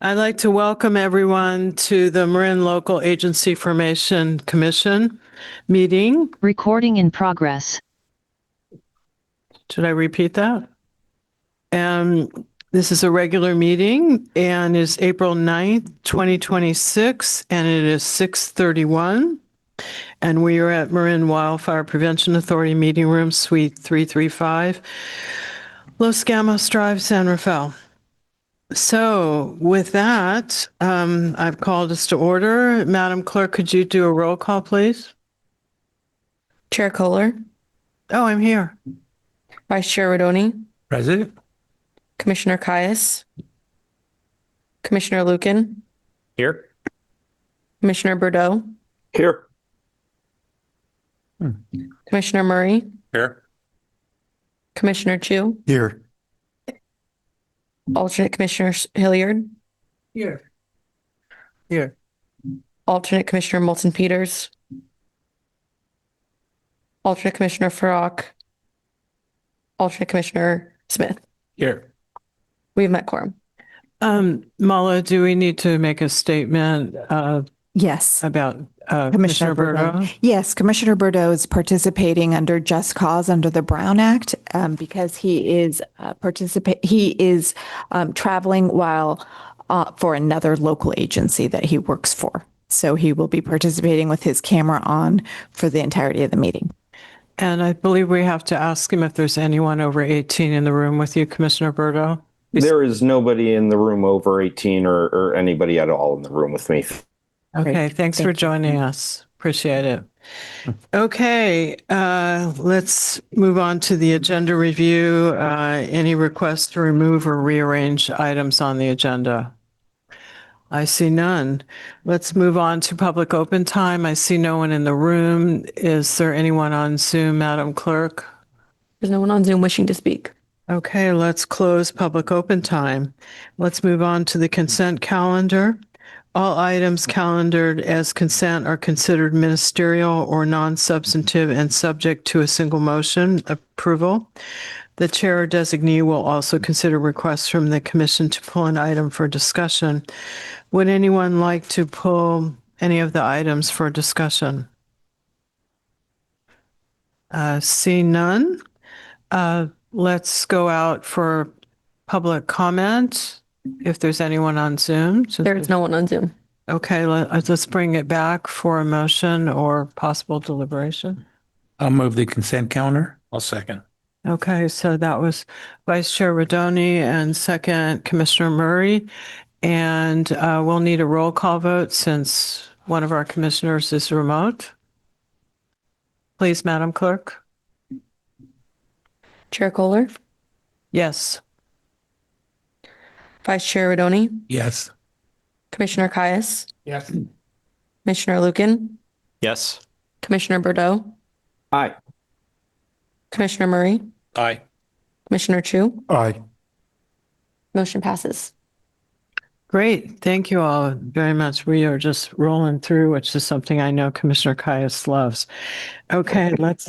I'd like to welcome everyone to the Marin Local Agency Formation Commission meeting. Recording in progress. Should I repeat that? This is a regular meeting and is April 9th, 2026, and it is 6:31. And we are at Marin Wildfire Prevention Authority Meeting Room, Suite 335, Los Gamos Drive, San Rafael. So with that, I've called us to order. Madam Clerk, could you do a roll call, please? Chair Kohler, Oh, I'm here. Vice Chair Rodoni, Present. Commissioner Caius, Commissioner Lucan, Here. Commissioner Bordeaux, Here. Commissioner Murray, Here. Commissioner Chu, Here. Alternate Commissioner Hilliard, Here. Here. Alternate Commissioner Moulton Peters, Alternate Commissioner Farrock, Alternate Commissioner Smith. Here. We've met quorum. Mala, do we need to make a statement Yes, about Commissioner Bordeaux? Yes, Commissioner Bordeaux is participating under Just Cause under the Brown Act because he is traveling while for another local agency that he works for. So he will be participating with his camera on for the entirety of the meeting. And I believe we have to ask him if there's anyone over 18 in the room with you, Commissioner Bordeaux. There is nobody in the room over 18 or anybody at all in the room with me. Okay, Great. thanks for joining us. Appreciate it. Okay, let's move on to the agenda review. Any requests to remove or rearrange items on the agenda? I see none. Let's move on to public open time. I see no one in the room. Is there anyone on Zoom, Madam Clerk? There's no one on Zoom wishing to speak. Okay, let's close public open time. Let's move on to the consent calendar. All items calendared as consent are considered ministerial or non-substantive and subject to a single motion approval. The chair or designee will also consider requests from the commission to pull an item for discussion. Would anyone like to pull any of the items for discussion? See none. Let's go out for public comment if there's anyone on Zoom. There's no one on Zoom. Okay, let's bring it back for a motion or possible deliberation. I'll move the consent calendar. I'll second. Okay, so that was Vice Chair Rodoni and second Commissioner Murray. And we'll need a roll call vote since one of our commissioners is remote. Please, Madam Clerk. Chair Kohler, Yes. Vice Chair Rodoni, Yes. Commissioner Caius, Yes. Commissioner Lucan, Yes. Commissioner Bordeaux, Aye. Commissioner Murray, Aye. Commissioner Chu. Aye. Motion passes. Great. Thank you all very much. We are just rolling through, which is something I know Commissioner Caius loves. Okay, let's,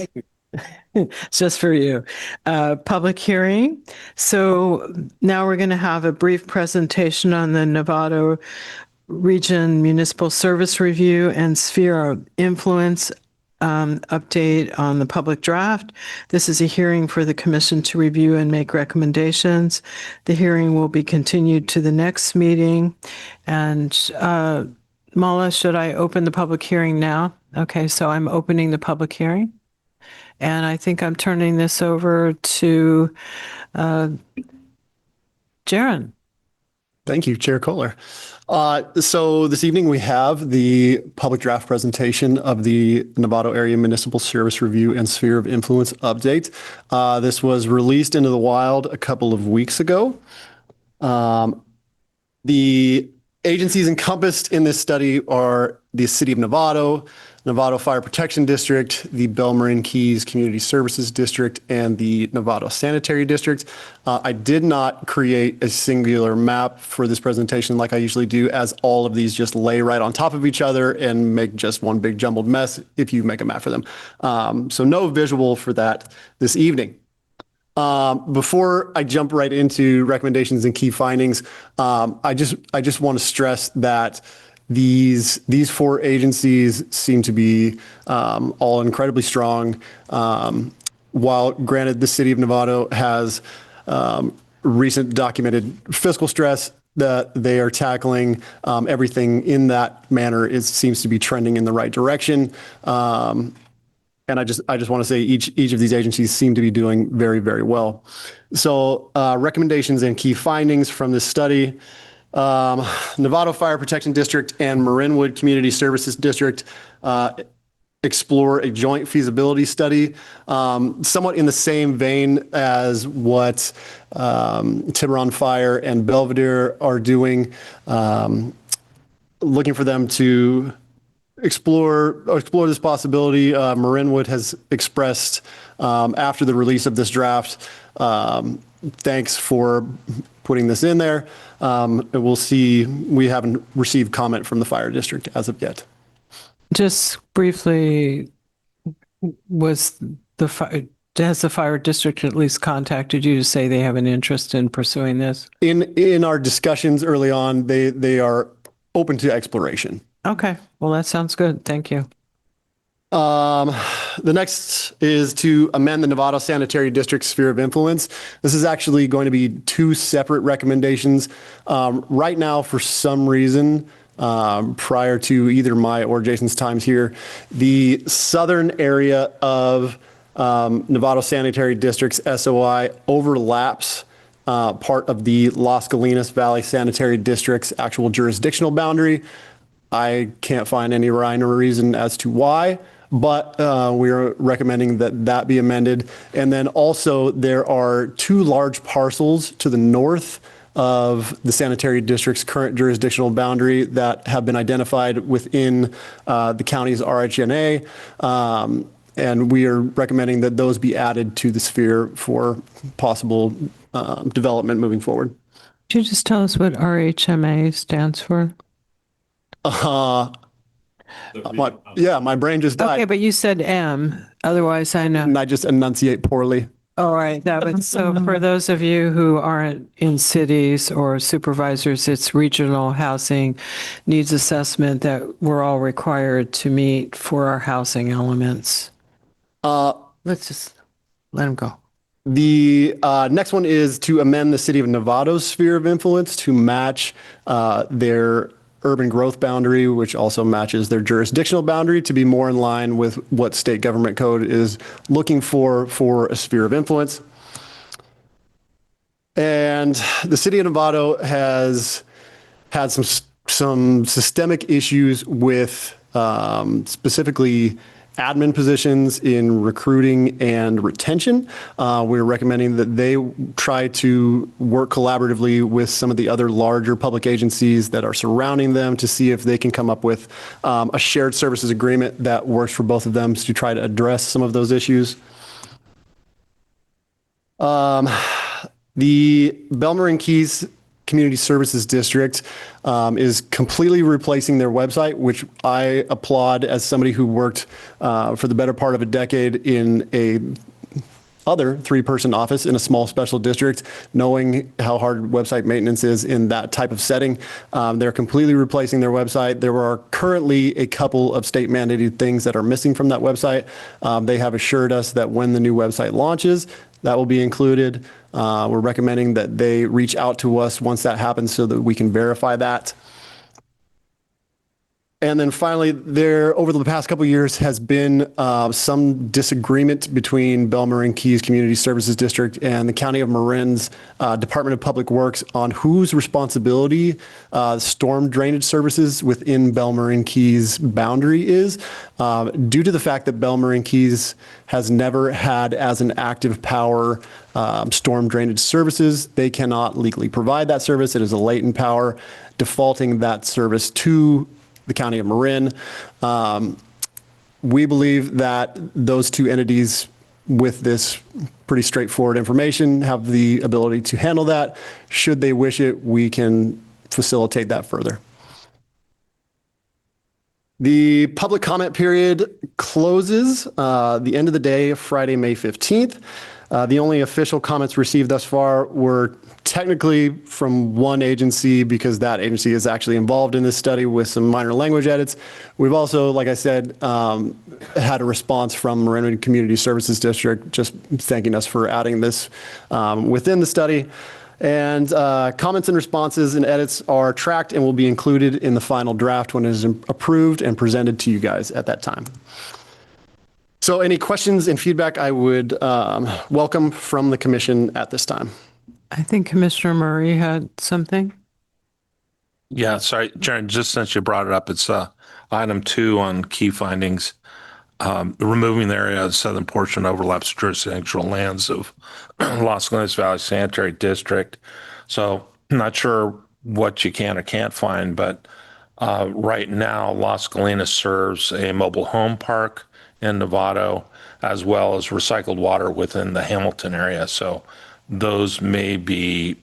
it's just for you. Public hearing. So now we're going to have a brief presentation on the Novato Region Municipal Service Review and Sphere of Influence update on the public draft. This is a hearing for the commission to review and make recommendations. The hearing will be continued to the next meeting. And Mala, should I open the public hearing now? Okay, so I'm opening the public hearing. And I think I'm turning this over to Jaron. Thank you, Chair Kohler. So this evening we have the public draft presentation of the Novato Area Municipal Service Review and Sphere of Influence update. This was released into the wild a couple of weeks ago. The agencies encompassed in this study are the City of Novato, Novato Fire Protection District, the Belmarin Keys Community Services District, and the Novato Sanitary District. I did not create a singular map for this presentation like I usually do, as all of these just lay right on top of each other and make just one big jumbled mess if you make a map for them. So no visual for that this evening. Before I jump right into recommendations and key findings, I just want to stress that these four agencies seem to be all incredibly strong. While granted, the city of Novato has recent documented fiscal stress that they are tackling, everything in that manner seems to be trending in the right direction. And I just want to say each of these agencies seem to be doing very, very well. So recommendations and key findings from this study. Novato Fire Protection District and Marinwood Community Services District explore a joint feasibility study, somewhat in the same vein as what Tiburon Fire and Belvedere are doing, looking for them to explore this possibility. Marinwood has expressed after the release of this draft, thanks for putting this in there. We'll see. We haven't received comment from the fire district as of yet. Just briefly, has the fire district at least contacted you to say they have an interest in pursuing this? In our discussions early on, they are open to exploration. Okay, well, that sounds good. Thank you. The next is to amend the Novato Sanitary District sphere of influence. This is actually going to be two separate recommendations. Right now, for some reason, prior to either my or Jason's times here, the southern area of Novato Sanitary District's SOI overlaps part of the Las Colinas Valley Sanitary District's actual jurisdictional boundary. I can't find any rhyme or reason as to why, but we are recommending that be amended. And then also there are two large parcels to the north of the sanitary district's current jurisdictional boundary that have been identified within the county's RHNA. And we are recommending that those be added to the sphere for possible development moving forward. Could you just tell us what RHMA stands for? My brain just died. Okay, but you said M. Otherwise, I know. And I just enunciate poorly. All right. So for those of you who aren't in cities or supervisors, it's regional housing needs assessment that we're all required to meet for our housing elements. Let's just let them go. The next one is to amend the city of Novato's sphere of influence to match their urban growth boundary, which also matches their jurisdictional boundary, to be more in line with what state government code is looking for a sphere of influence. And the city of Novato has had some systemic issues with specifically admin positions in recruiting and retention. We're recommending that they try to work collaboratively with some of the other larger public agencies that are surrounding them to see if they can come up with a shared services agreement that works for both of them to try to address some of those issues. The Belmarin Keys Community Services District is completely replacing their website, which I applaud as somebody who worked for the better part of a decade in a other three-person office in a small special district, knowing how hard website maintenance is in that type of setting. They're completely replacing their website. There are currently a couple of state mandated things that are missing from that website. They have assured us that when the new website launches, that will be included. We're recommending that they reach out to us once that happens so that we can verify that. And then finally, there over the past couple of years has been some disagreement between Belmarin Keys Community Services District and the County of Marin's Department of Public Works on whose responsibility storm drainage services within Belmarin Keys boundary is. Due to the fact that Belmarin Keys has never had as an active power storm drainage services, they cannot legally provide that service. It is a latent power, defaulting that service to the County of Marin. We believe that those two entities with this pretty straightforward information have the ability to handle that. Should they wish it, we can facilitate that further. The public comment period closes the end of the day, Friday, May 15th. The only official comments received thus far were technically from one agency because that agency is actually involved in this study with some minor language edits. We've also, like I said, had a response from Marin Community Services District just thanking us for adding this within the study. And comments and responses and edits are tracked and will be included in the final draft when it is approved and presented to you guys at that time. So any questions and feedback I would welcome from the commission at this time. I think Commissioner Murray had something. Yeah, sorry, Jaren, just since you brought it up, it's item 2 on key findings. Removing the area of the southern portion overlaps jurisdictional lands of Las Colinas Valley Sanitary District. So I'm not sure what you can or can't find, but right now Las Colinas serves a mobile home park in Novato, as well as recycled water within the Hamilton area. So those may be,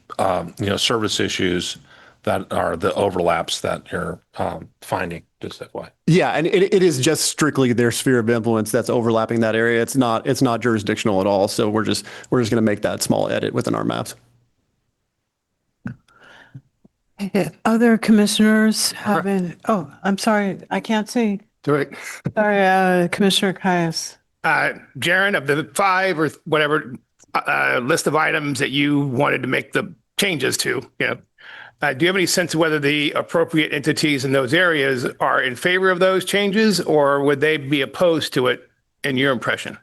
service issues that are the overlaps that you're finding, just that way. Yeah, and it is just strictly their sphere of influence that's overlapping that area. It's not jurisdictional at all. So we're just going to make that small edit within our maps. Other commissioners having, oh, I'm sorry, I can't see. Sorry, Commissioner Caius. Jaren, of the 5 or whatever list of items that you wanted to make the changes to, do you have any sense of whether the appropriate entities in those areas are in favor of those changes, or would they be opposed to it in your impression?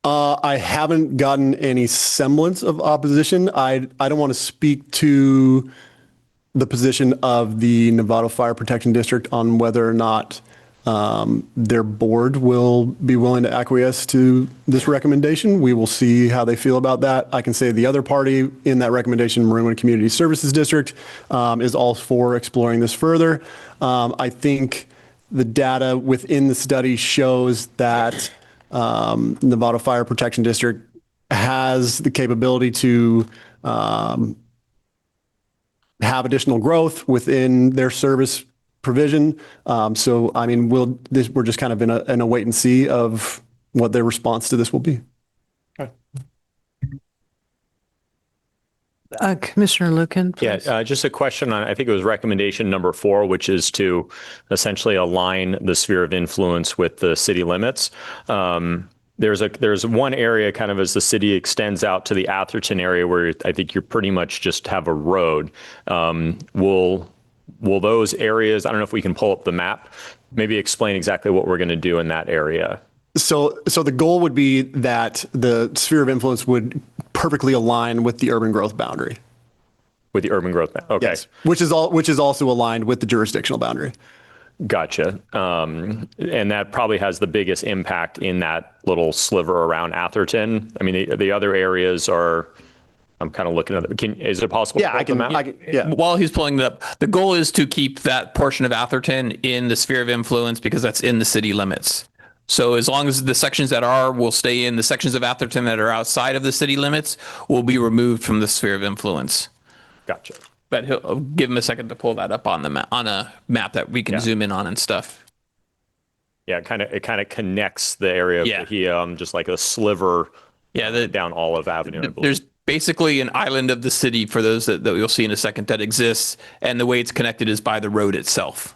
I haven't gotten any semblance of opposition. I don't want to speak to the position of the Novato Fire Protection District on whether or not their board will be willing to acquiesce to this recommendation. We will see how they feel about that. I can say the other party in that recommendation, Marin Community Services District, is all for exploring this further. I think the data within the study shows that Novato Fire Protection District has the capability to have additional growth within their service provision. So, I mean, we're just kind of in a wait and see of what their response to this will be. Commissioner Lucan, please. Yeah, just a question on, I think it was recommendation number 4, which is to essentially align the sphere of influence with the city limits. There's one area kind of as the city extends out to the Atherton area where I think you pretty much just have a road. Will those areas, I don't know if we can pull up the map, maybe explain exactly what we're going to do in that area. So the goal would be that the sphere of influence would perfectly align with the urban growth boundary. With the urban growth map. Okay. Yes, which is also aligned with the jurisdictional boundary. Gotcha. And that probably has the biggest impact in that little sliver around Atherton. I mean, the other areas are, I'm kind of looking at it. Is it possible? Yeah, to I pull up can. the map? While he's pulling it up, the goal is to keep that portion of Atherton in the sphere of influence because that's in the city limits. So as long as the sections that are will stay in, the sections of Atherton that are outside of the city limits will be removed from the sphere of influence. Gotcha. But I'll give him a second to pull that up on the on a map that we can zoom in on and stuff. Yeah, it kind of connects the area of Yeah. the just like a sliver Yeah, down Olive Avenue. I believe. there's basically an island of the city for those that you'll see in a second that exists, and the way it's connected is by the road itself,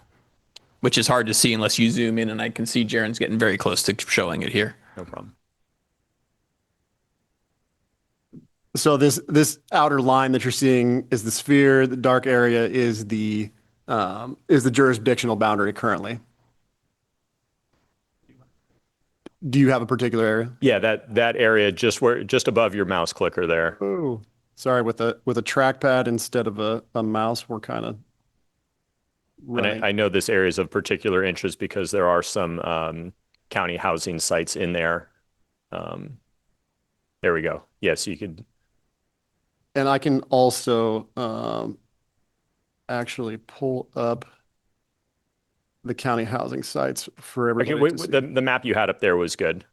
which is hard to see unless you zoom in, and I can see Jaren's getting very close to showing it here. No problem. So this outer line that you're seeing is the sphere. The dark area is the jurisdictional boundary currently. Do you have a particular area? Yeah, that area just above your mouse clicker there. Oh, sorry. With a trackpad instead of a mouse, we're kind of. And I know this area is of particular interest because there are some county housing sites in there. There we go. Yes, you could. And I can also actually pull up the county housing sites for everybody. Okay, to see. the map you had up there was good.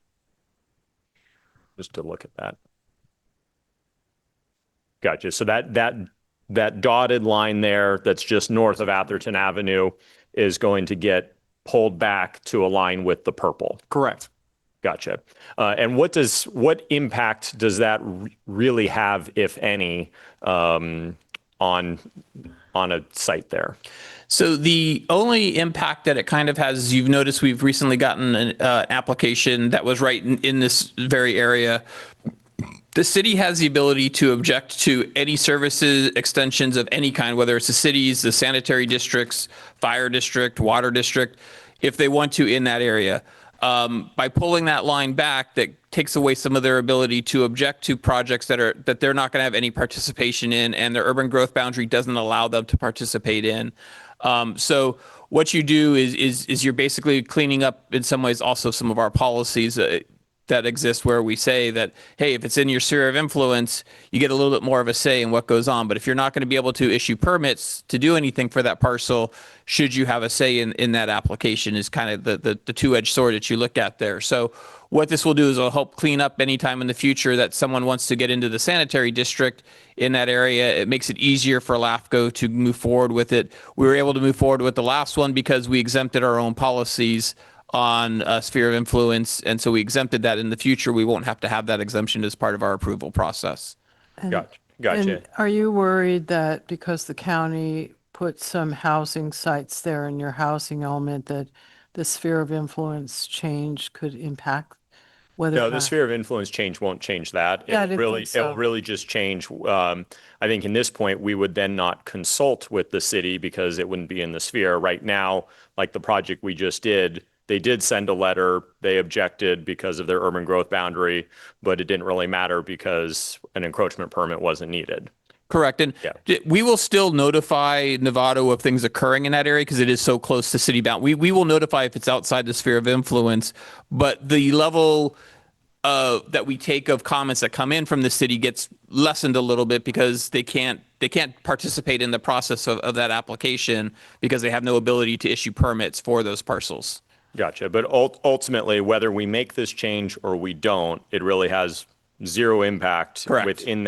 Just to look at that. Gotcha. So that dotted line there that's just north of Atherton Avenue is going to get pulled back to align with the purple. Correct. Gotcha. And what impact does that really have, if any, on a site there? So the only impact that it kind of has, you've noticed we've recently gotten an application that was right in this very area. The city has the ability to object to any services extensions of any kind, whether it's the cities, the sanitary districts, fire district, water district, if they want to in that area. By pulling that line back, that takes away some of their ability to object to projects that they're not going to have any participation in, and their urban growth boundary doesn't allow them to participate in. So what you do is you're basically cleaning up in some ways also some of our policies that exist where we say that, hey, if it's in your sphere of influence, you get a little bit more of a say in what goes on. But if you're not going to be able to issue permits to do anything for that parcel, should you have a say in that application is kind of the two-edged sword that you look at there. So what this will do is it'll help clean up any time in the future that someone wants to get into the sanitary district in that area. It makes it easier for LAFCo to move forward with it. We were able to move forward with the last one because we exempted our own policies on a sphere of influence, and so we exempted that. In the future, we won't have to have that exemption as part of our approval process. Gotcha. And are you worried that because the county put some housing sites there in your housing element, that the sphere of influence change could impact whether? No, the sphere of influence change won't change that. Yeah, I didn't think so. It'll really just change. I think in this point, we would then not consult with the city because it wouldn't be in the sphere. Right now, like the project we just did, they did send a letter. They objected because of their urban growth boundary, but it didn't really matter because an encroachment permit wasn't needed. Correct. And Yeah. we will still notify Novato of things occurring in that area because it is so close to city bound. We will notify if it's outside the sphere of influence, but the level that we take of comments that come in from the city gets lessened a little bit because they can't participate in the process of that application because they have no ability to issue permits for those parcels. Gotcha. But ultimately, whether we make this change or we don't, it really has zero impact Correct. within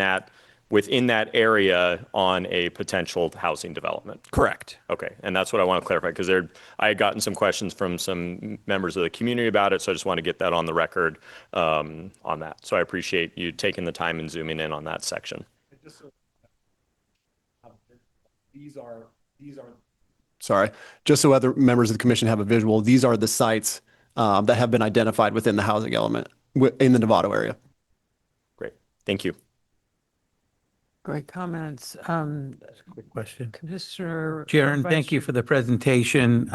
that area on a potential housing development. Correct. Okay. And that's what I want to clarify because I had gotten some questions from some members of the community about it. So I just want to get that on the record on that. So I appreciate you taking the time and zooming in on that section. Sorry, just so other members of the commission have a visual, these are the sites that have been identified within the housing element in the Novato area. Great. Thank you. Great comments. Quick question. Commissioner. Sharon, thank you for the presentation.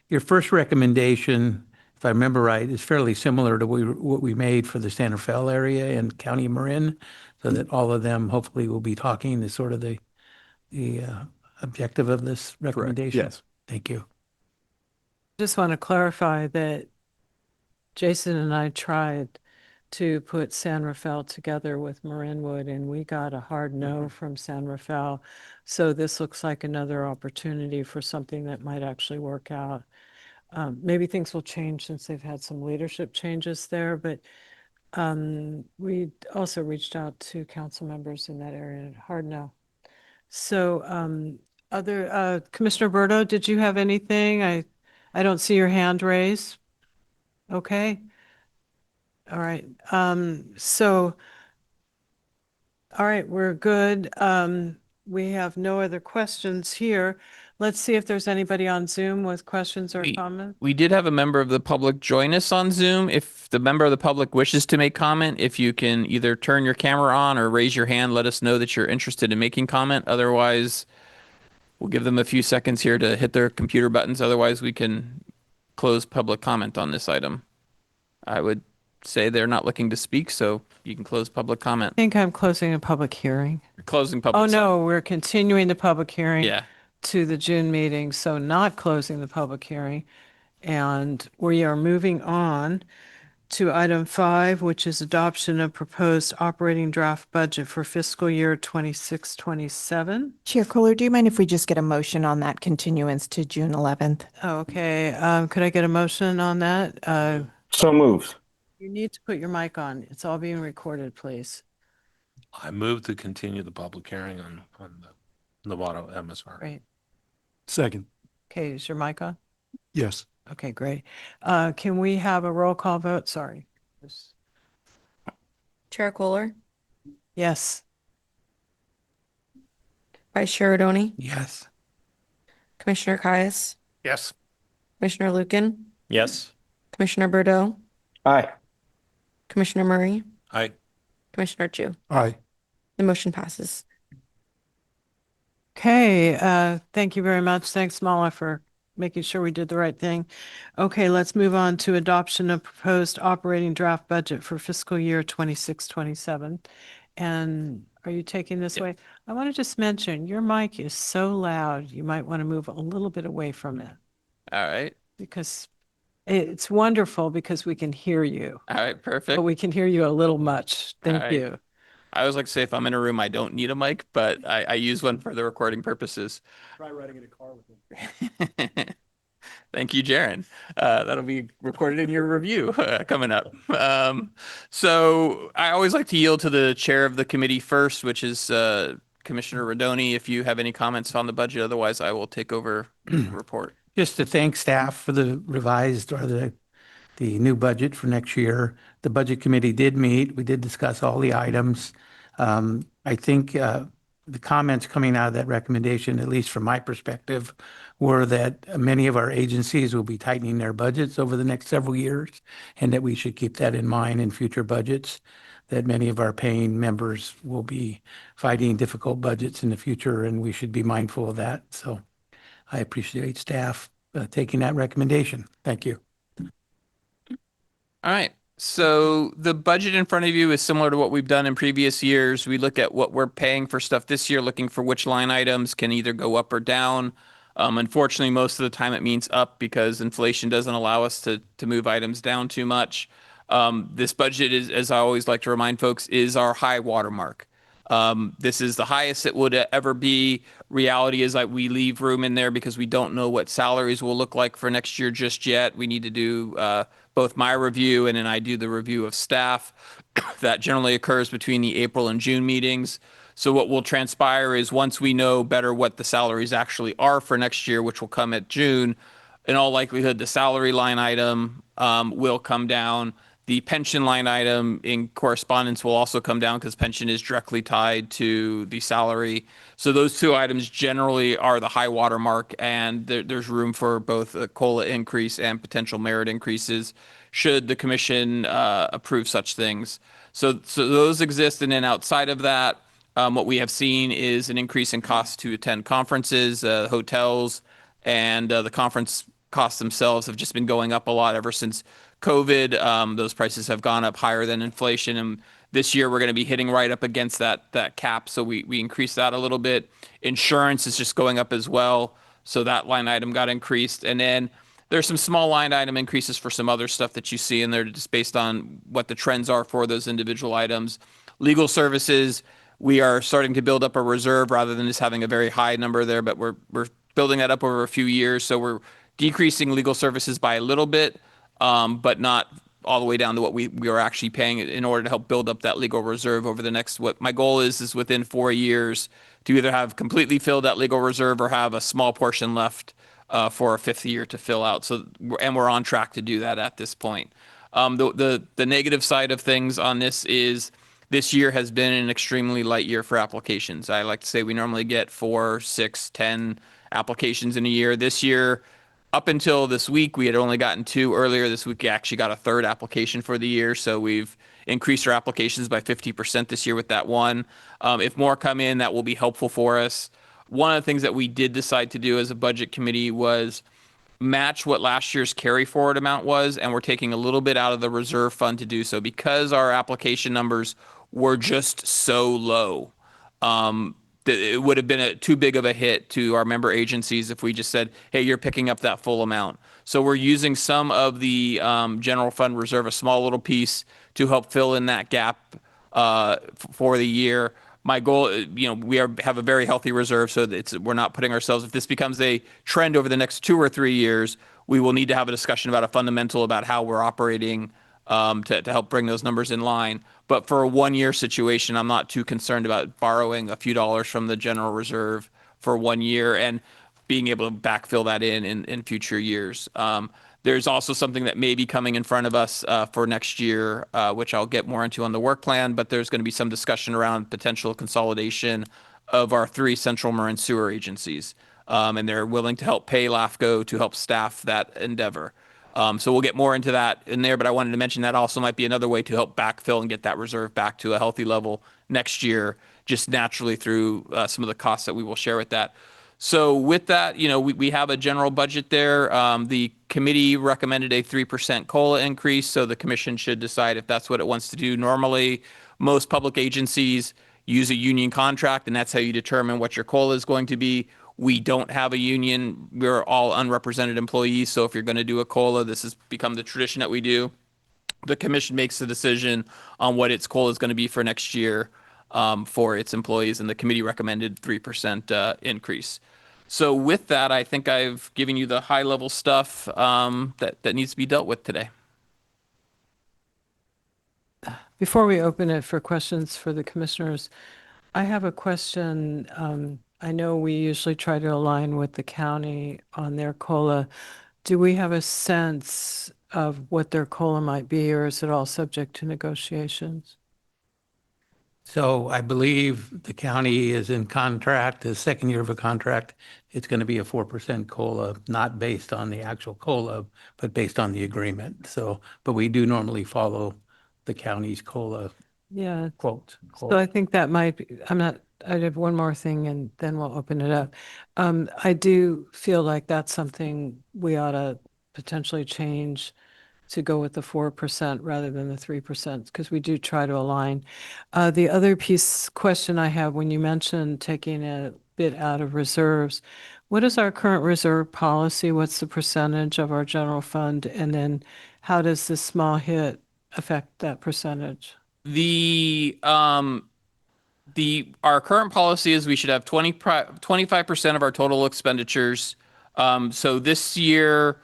Your first recommendation, if I remember right, is fairly similar to what we made for the San Rafael area and County of Marin, so that all of them hopefully will be talking is sort of the objective of this recommendation. Yes. Thank you. Just want to clarify that Jason and I tried to put San Rafael together with Marinwood, and we got a hard no from San Rafael. So this looks like another opportunity for something that might actually work out. Maybe things will change since they've had some leadership changes there, but we also reached out to council members in that area, hard no. So Commissioner Berto, did you have anything? I don't see your hand raised. Okay. All right. All right, we're good. We have no other questions here. Let's see if there's anybody on Zoom with questions or comments. We did have a member of the public join us on Zoom. If the member of the public wishes to make comment, if you can either turn your camera on or raise your hand, let us know that you're interested in making comment. Otherwise, we'll give them a few seconds here to hit their computer buttons. Otherwise, we can close public comment on this item. I would say they're not looking to speak, so you can close public comment. I think I'm closing a public hearing. Closing public. Oh, no, we're continuing the public hearing. Yeah. To the June meeting, so not closing the public hearing. And we are moving on to item 5, which is adoption of proposed operating draft budget for fiscal year 26-27. Chair Kohler, do you mind if we just get a motion on that continuance to June 11th? Okay, could I get a motion on that? So moved. You need to put your mic on. It's all being recorded, please. I move to continue the public hearing on the Novato MSR. Great. Second. Okay, is your mic on? Yes. Okay, great. Can we have a roll call vote? Sorry. Chair Kohler, Yes. Vice Chair Rodoni, Yes. Commissioner Caius, Yes. Commissioner Lukin, Yes. Commissioner Bordeaux, Aye. Commissioner Murray, I Commissioner Chu. Aye. The motion passes. Okay, thank you very much. Thanks, Mala, for making sure we did the right thing. Okay, let's move on to adoption of proposed operating draft budget for fiscal year 26-27. And are you taking this way? I want to just mention your mic is so loud, you might want to move a little bit away from it All right. because it's wonderful because we can hear you, All right. but Perfect. we can hear you a little much. Thank right. you. I always like to say if I'm in a room, I don't need a mic, but I use one for the recording purposes. Try riding in a car with him. Thank you, Jaron. That'll be recorded in your review coming up. So I always like to yield to the chair of the committee first, which is Commissioner Rodoni. If you have any comments on the budget, otherwise I will take over the report. Just to thank staff for the revised or the new budget for next year. The budget committee did meet. We did discuss all the items. I think the comments coming out of that recommendation, at least from my perspective, were that many of our agencies will be tightening their budgets over the next several years, and that we should keep that in mind in future budgets, that many of our paying members will be fighting difficult budgets in the future, and we should be mindful of that. So I appreciate staff taking that recommendation. Thank you. All right. So the budget in front of you is similar to what we've done in previous years. We look at what we're paying for stuff this year, looking for which line items can either go up or down. Unfortunately, most of the time it means up because inflation doesn't allow us to move items down too much. This budget is, as I always like to remind folks, is our high watermark. This is the highest it would ever be. Reality is that we leave room in there because we don't know what salaries will look like for next year just yet. We need to do both my review and then I do the review of staff. That generally occurs between the April and June meetings. So what will transpire is once we know better what the salaries actually are for next year, which will come at June, in all likelihood, the salary line item will come down. The pension line item in correspondence will also come down because pension is directly tied to the salary. So those two items generally are the high water mark, and there's room for both a COLA increase and potential merit increases should the commission approve such things. So those exist, and then outside of that, what we have seen is an increase in costs to attend conferences, hotels, and the conference costs themselves have just been going up a lot ever since COVID. Those prices have gone up higher than inflation, and this year we're going to be hitting right up against that cap. So we increased that a little bit. Insurance is just going up as well, so that line item got increased. And then there's some small line item increases for some other stuff that you see in there just based on what the trends are for those individual items. Legal services, we are starting to build up a reserve rather than just having a very high number there, but we're building that up over a few years. So we're decreasing legal services by a little bit, but not all the way down to what we are actually paying in order to help build up that legal reserve over the next, what my goal is within 4 years to either have completely filled that legal reserve or have a small portion left for a fifth year to fill out. So, and we're on track to do that at this point. The negative side of things on this is this year has been an extremely light year for applications. I like to say we normally get 4, 6, 10 applications in a year. This year, up until this week, we had only gotten 2. Earlier this week, we actually got a 3rd application for the year. So we've increased our applications by 50% this year with that one. If more come in, that will be helpful for us. One of the things that we did decide to do as a budget committee was match what last year's carry forward amount was, and we're taking a little bit out of the reserve fund to do so because our application numbers were just so low. It would have been too big of a hit to our member agencies if we just said, hey, you're picking up that full amount. So we're using some of the general fund reserve, a small little piece, to help fill in that gap for the year. My goal, we have a very healthy reserve, so we're not putting ourselves, if this becomes a trend over the next 2 or 3 years, we will need to have a discussion about a fundamental about how we're operating to help bring those numbers in line. But for a 1-year situation, I'm not too concerned about borrowing a few dollars from the general reserve for 1 year and being able to backfill that in future years. There's also something that may be coming in front of us for next year, which I'll get more into on the work plan, but there's going to be some discussion around potential consolidation of our 3 central Marin sewer agencies. And they're willing to help pay LAFCo to help staff that endeavor. So we'll get more into that in there, but I wanted to mention that also might be another way to help backfill and get that reserve back to a healthy level next year, just naturally through some of the costs that we will share with that. So with that, we have a general budget there. The committee recommended a 3% COLA increase, so the commission should decide if that's what it wants to do. Normally, most public agencies use a union contract, and that's how you determine what your COLA is going to be. We don't have a union. We're all unrepresented employees, so if you're going to do a COLA, this has become the tradition that we do. The commission makes the decision on what its COLA is going to be for next year for its employees, and the committee recommended 3% increase. So with that, I think I've given you the high-level stuff that needs to be dealt with today. Before we open it for questions for the commissioners, I have a question. I know we usually try to align with the county on their COLA. Do we have a sense of what their COLA might be, or is it all subject to negotiations? So I believe the county is in contract, the second year of a contract. It's going to be a 4% COLA, not based on the actual COLA, but based on the agreement. So, but we do normally follow the county's COLA Yeah, quote. so I think that might be, I have one more thing and then we'll open it up. I do feel like that's something we ought to potentially change to go with the 4% rather than the 3%, because we do try to align. The other question I have, when you mentioned taking a bit out of reserves, what is our current reserve policy? What's the percentage of our general fund? And then how does this small hit affect that percentage? Our current policy is we should have 25% of our total expenditures. So this year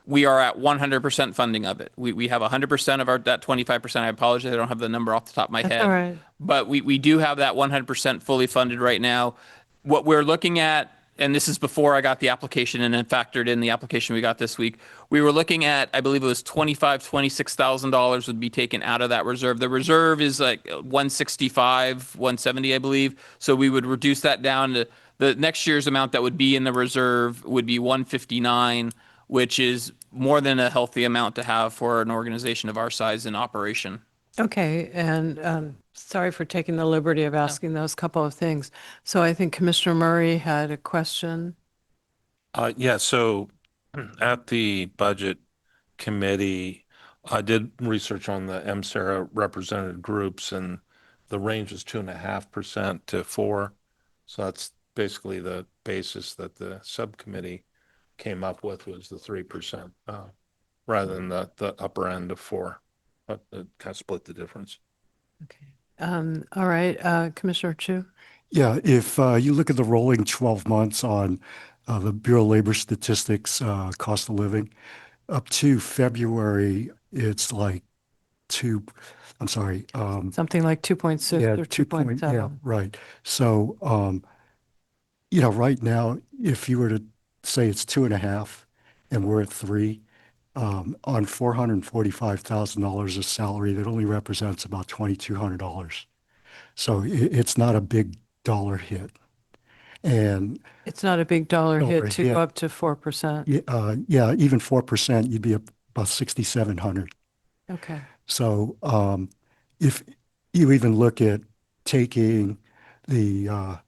we are at 100% funding of it. We have 100% of that 25%. I apologize, I don't have the number off the top of my That's head. all right. But we do have that 100% fully funded right now. What we're looking at, and this is before I got the application and then factored in the application we got this week, we were looking at, I believe it was $26,000 would be taken out of that reserve. The reserve is like 165, 170, I believe. So we would reduce that down to the next year's amount that would be in the reserve would be 159, which is more than a healthy amount to have for an organization of our size in operation. Okay, and sorry for taking the liberty of asking those couple of things. So I think Commissioner Murray had a question. Yeah, so at the budget committee, I did research on the MSARA represented groups, and the range is 2.5% to 4%. So that's basically the basis that the subcommittee came up with, was the 3%, rather than the upper end of 4%. But it kind of split the difference. Okay. All right, Commissioner Chu. Yeah, if you look at the rolling 12 months on the Bureau of Labor Statistics cost of living, up to February, it's like Something like 2.6 yeah, or 2.7. yeah, right. So, right now, if you were to say it's 2.5 and we're at 3, on $445,000 of salary, that only represents about $2,200. So it's not a big dollar hit. And It's not a big dollar Dollar hit to hit. go up to 4%. yeah, even 4%, you'd be about 6,700. Okay. So if you even look at taking the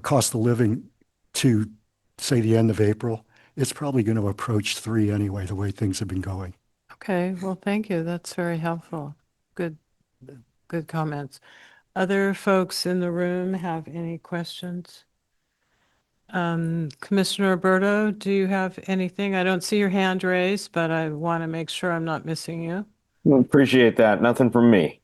cost of living to, say, the end of April, it's probably going to approach 3 anyway, the way things have been going. Okay, well, thank you. That's very helpful. Good, good comments. Other folks in the room have any questions? Commissioner Alberto, do you have anything? I don't see your hand raised, but I want to make sure I'm not missing you. Appreciate that. Nothing from me.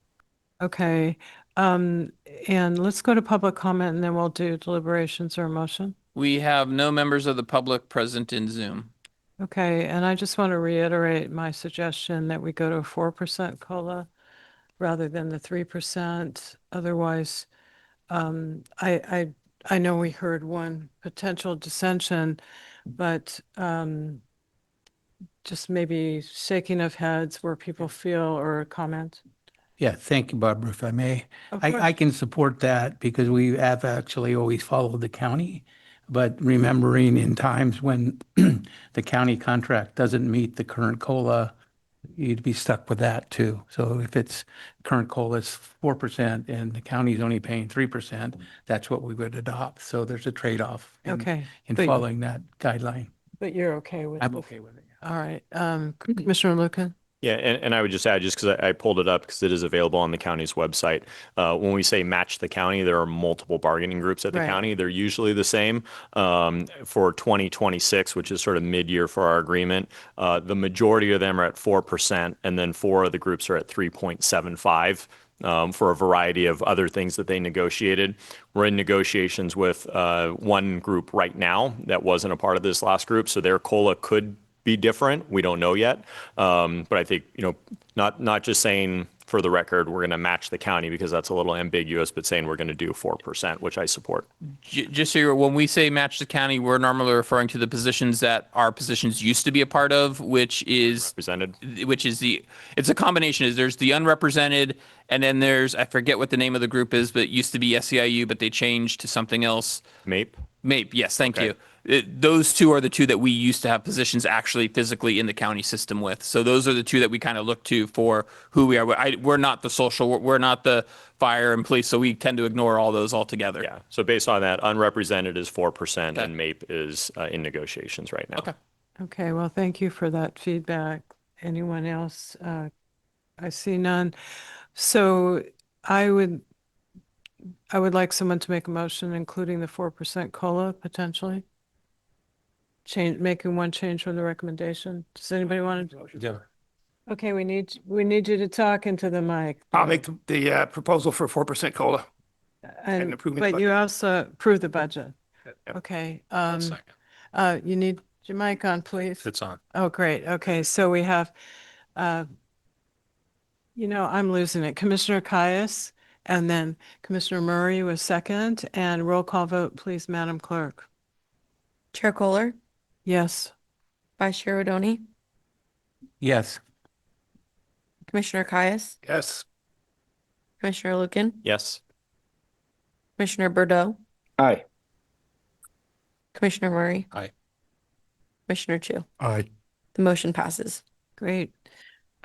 Okay, and let's go to public comment and then we'll do deliberations or motion. We have no members of the public present in Zoom. Okay, and I just want to reiterate my suggestion that we go to a 4% COLA rather than the 3%. Otherwise, I know we heard one potential dissension, but just maybe shaking of heads where people feel or comment? Yeah, thank you, Barbara, if I may. Of I course. can support that because we have actually always followed the county. But remembering in times when the county contract doesn't meet the current COLA, you'd be stuck with that too. So if it's current COLA is 4% and the county's only paying 3%, that's what we would adopt. So there's a trade-off Okay, in but- following that guideline. But you're okay with? I'm okay with it. All right. Commissioner Lucan? Yeah, and I would just add, just because I pulled it up because it is available on the county's website. When we say match the county, there are multiple bargaining groups at the Right. county. They're usually the same. For 2026, which is sort of mid-year for our agreement, the majority of them are at 4%, and then 4 of the groups are at 3.75. For a variety of other things that they negotiated. We're in negotiations with one group right now that wasn't a part of this last group, so their COLA could be different. We don't know yet. But I think, not just saying for the record, we're going to match the county because that's a little ambiguous, but saying we're going to do 4%, which I support. Just so you're, when we say match the county, we're normally referring to the positions that our positions used to be a part of, which is Represented. it's a combination. There's the unrepresented, and then there's, I forget what the name of the group is, but it used to be SEIU, but they changed to something else. MAPE. MAPE, yes, thank Okay. you. Those two are the two that we used to have positions actually physically in the county system with. So those are the two that we kind of look to for who we are. We're not the social, we're not the fire and police, so we tend to ignore all those altogether. Yeah. So based on that, unrepresented is 4%, and MAPE is in negotiations right now. Okay. Okay, well, thank you for that feedback. Anyone else? I see none. So I would like someone to make a motion, including the 4% COLA potentially. Making one change from the recommendation. Does anybody want to? Yeah. Okay, we need you to talk into the mic. I'll make the proposal for 4% COLA. and approving the But you budget. also approve the budget. Yep. Okay, Second. you need your mic on, please. It's on. Oh, great. Okay, so we have, I'm losing it. Commissioner Caius, and then Commissioner Murray was second, and roll call vote, please, Madam Clerk. Chair Kohler, Yes. Vice Chair Rodoni, Yes. Commissioner Caius, Yes. Commissioner Lucan, Yes. Commissioner Bordeaux, Aye. Commissioner Murray. Aye. Commissioner Chu. Aye. The motion passes. Great.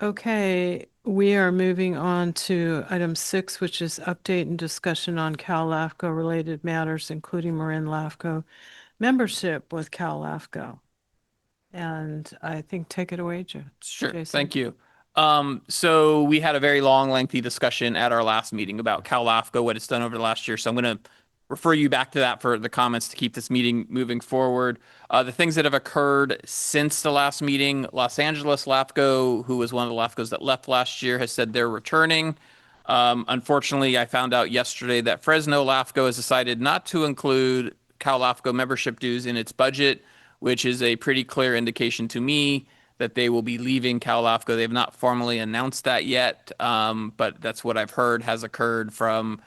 Okay, we are moving on to item 6, which is update and discussion on Cal LAFCO related matters, including Marin LAFCO membership with Cal LAFCO. And I think take it away, Sure. Jason. Thank you. So we had a very long, lengthy discussion at our last meeting about Cal LAFCO, what it's done over the last year. So I'm going to refer you back to that for the comments to keep this meeting moving forward. The things that have occurred since the last meeting, Los Angeles LAFCO, who was one of the LAFCOs that left last year, has said they're returning. Unfortunately, I found out yesterday that Fresno LAFCO has decided not to include Cal LAFCO membership dues in its budget, which is a pretty clear indication to me that they will be leaving Cal LAFCO. They have not formally announced that yet, but that's what I've heard has occurred from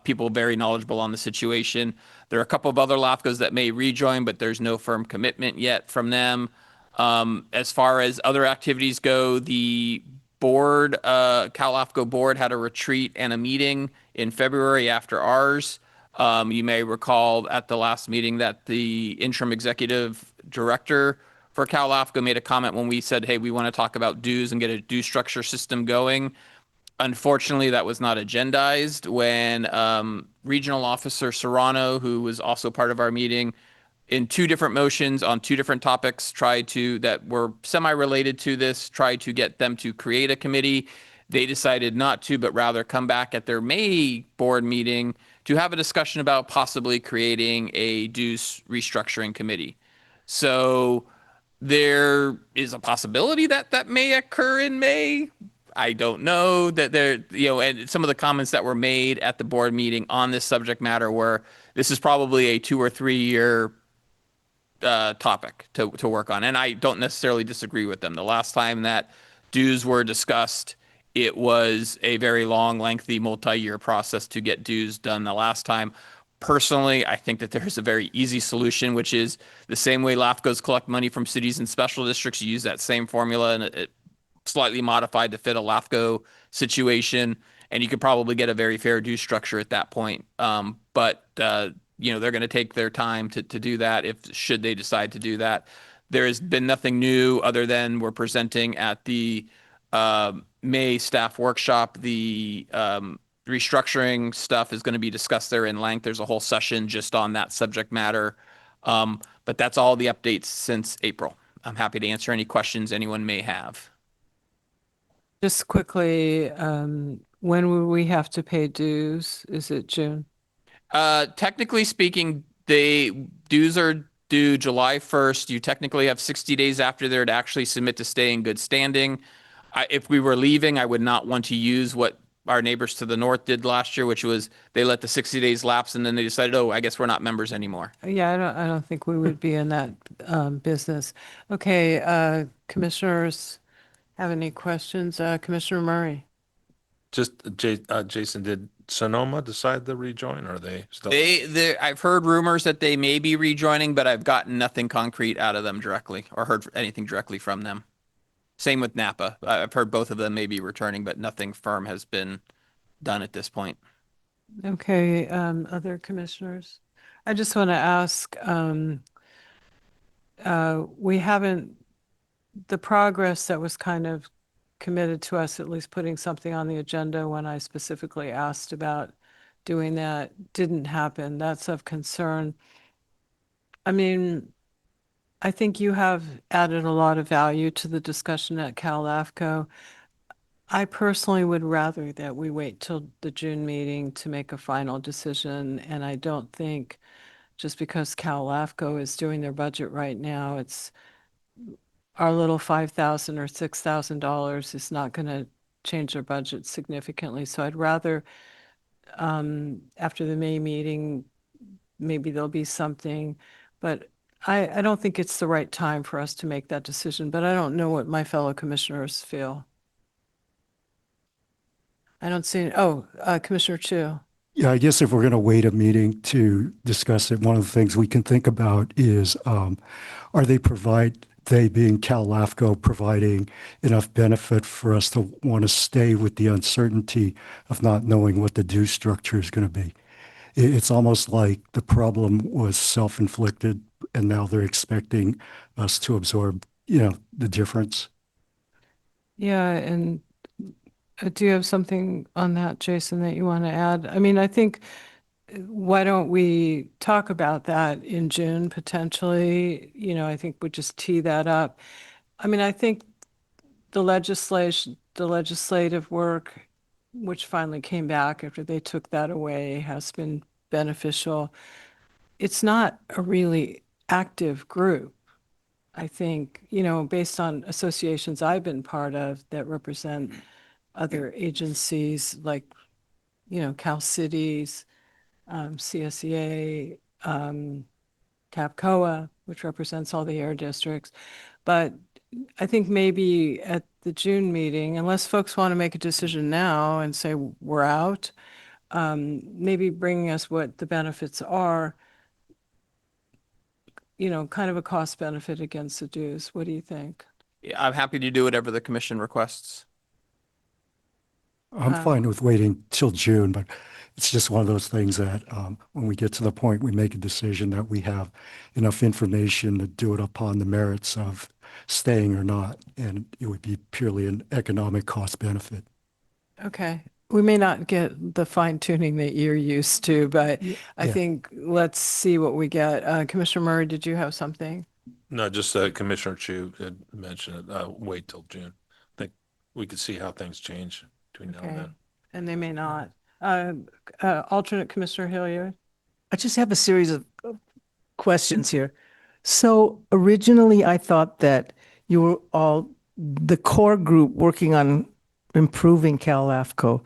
people very knowledgeable on the situation. There are a couple of other LAFCOs that may rejoin, but there's no firm commitment yet from them. As far as other activities go, the board, Cal LAFCO board had a retreat and a meeting in February after ours. You may recall at the last meeting that the interim executive director for Cal LAFCO made a comment when we said, hey, we want to talk about dues and get a due structure system going. Unfortunately, that was not agendized when Regional Officer Serrano, who was also part of our meeting, in 2 different motions on 2 different topics, that were semi-related to this, tried to get them to create a committee. They decided not to, but rather come back at their May board meeting to have a discussion about possibly creating a dues restructuring committee. So there is a possibility that that may occur in May. I don't know that and some of the comments that were made at the board meeting on this subject matter were, this is probably a 2 or 3 year topic to work on. And I don't necessarily disagree with them. The last time that dues were discussed, it was a very long, lengthy, multi-year process to get dues done the last time. Personally, I think that there's a very easy solution, which is the same way LAFCOs collect money from cities and special districts. You use that same formula and it slightly modified to fit a LAFCO situation, and you could probably get a very fair due structure at that point. But they're going to take their time to do that if should they decide to do that. There has been nothing new other than we're presenting at the May staff workshop. The restructuring stuff is going to be discussed there in length. There's a whole session just on that subject matter. But that's all the updates since April. I'm happy to answer any questions anyone may have. Just quickly, when will we have to pay dues? Is it June? Technically speaking, dues are due July 1st. You technically have 60 days after there to actually submit to stay in good standing. If we were leaving, I would not want to use what our neighbors to the north did last year, which was they let the 60 days lapse and then they decided, oh, I guess we're not members anymore. Yeah, I don't think we would be in that business. Okay, commissioners have any questions? Commissioner Murray? Just Jason, did Sonoma decide to rejoin? Or are they still? I've heard rumors that they may be rejoining, but I've gotten nothing concrete out of them directly or heard anything directly from them. Same with Napa. I've heard both of them may be returning, but nothing firm has been done at this point. Okay, other commissioners? I just want to ask, we haven't, the progress that was kind of committed to us, at least putting something on the agenda when I specifically asked about doing that, didn't happen. That's of concern. I mean, I think you have added a lot of value to the discussion at Cal LAFCo. I personally would rather that we wait till the June meeting to make a final decision. And I don't think just because Cal LAFCo is doing their budget right now, it's our little $5,000 or $6,000 is not going to change their budget significantly. So I'd rather, after the May meeting, maybe there'll be something, but I don't think it's the right time for us to make that decision, but I don't know what my fellow commissioners feel. I don't see, Commissioner Chu. Yeah, I guess if we're going to wait a meeting to discuss it, one of the things we can think about is, they being Cal LAFCO providing enough benefit for us to want to stay with the uncertainty of not knowing what the due structure is going to be. It's almost like the problem was self-inflicted and now they're expecting us to absorb, the difference. Yeah, and do you have something on that, Jason, that you want to add? I mean, I think, why don't we talk about that in June potentially? I think we just tee that up. I mean, I think the legislative work, which finally came back after they took that away, has been beneficial. It's not a really active group. I think, based on associations I've been part of that represent other agencies like, Cal Cities, CSEA, CAPCOA, which represents all the air districts. But I think maybe at the June meeting, unless folks want to make a decision now and say we're out, maybe bringing us what the benefits are, kind of a cost benefit against the dues. What do you think? Yeah, I'm happy to do whatever the commission requests. I'm fine with waiting till June, but it's just one of those things that when we get to the point we make a decision that we have enough information to do it upon the merits of staying or not, and it would be purely an economic cost benefit. Okay. We may not get the fine tuning that you're used to, but I think let's see what we get. Commissioner Murray, did you have something? No, just Commissioner Chu had mentioned it. Wait till June. I think we could see how things change between now and Okay. then. And they may not. Alternate Commissioner Hilliard? I just have a series of questions here. So originally, I thought that you were all the core group working on improving Cal LAFCO,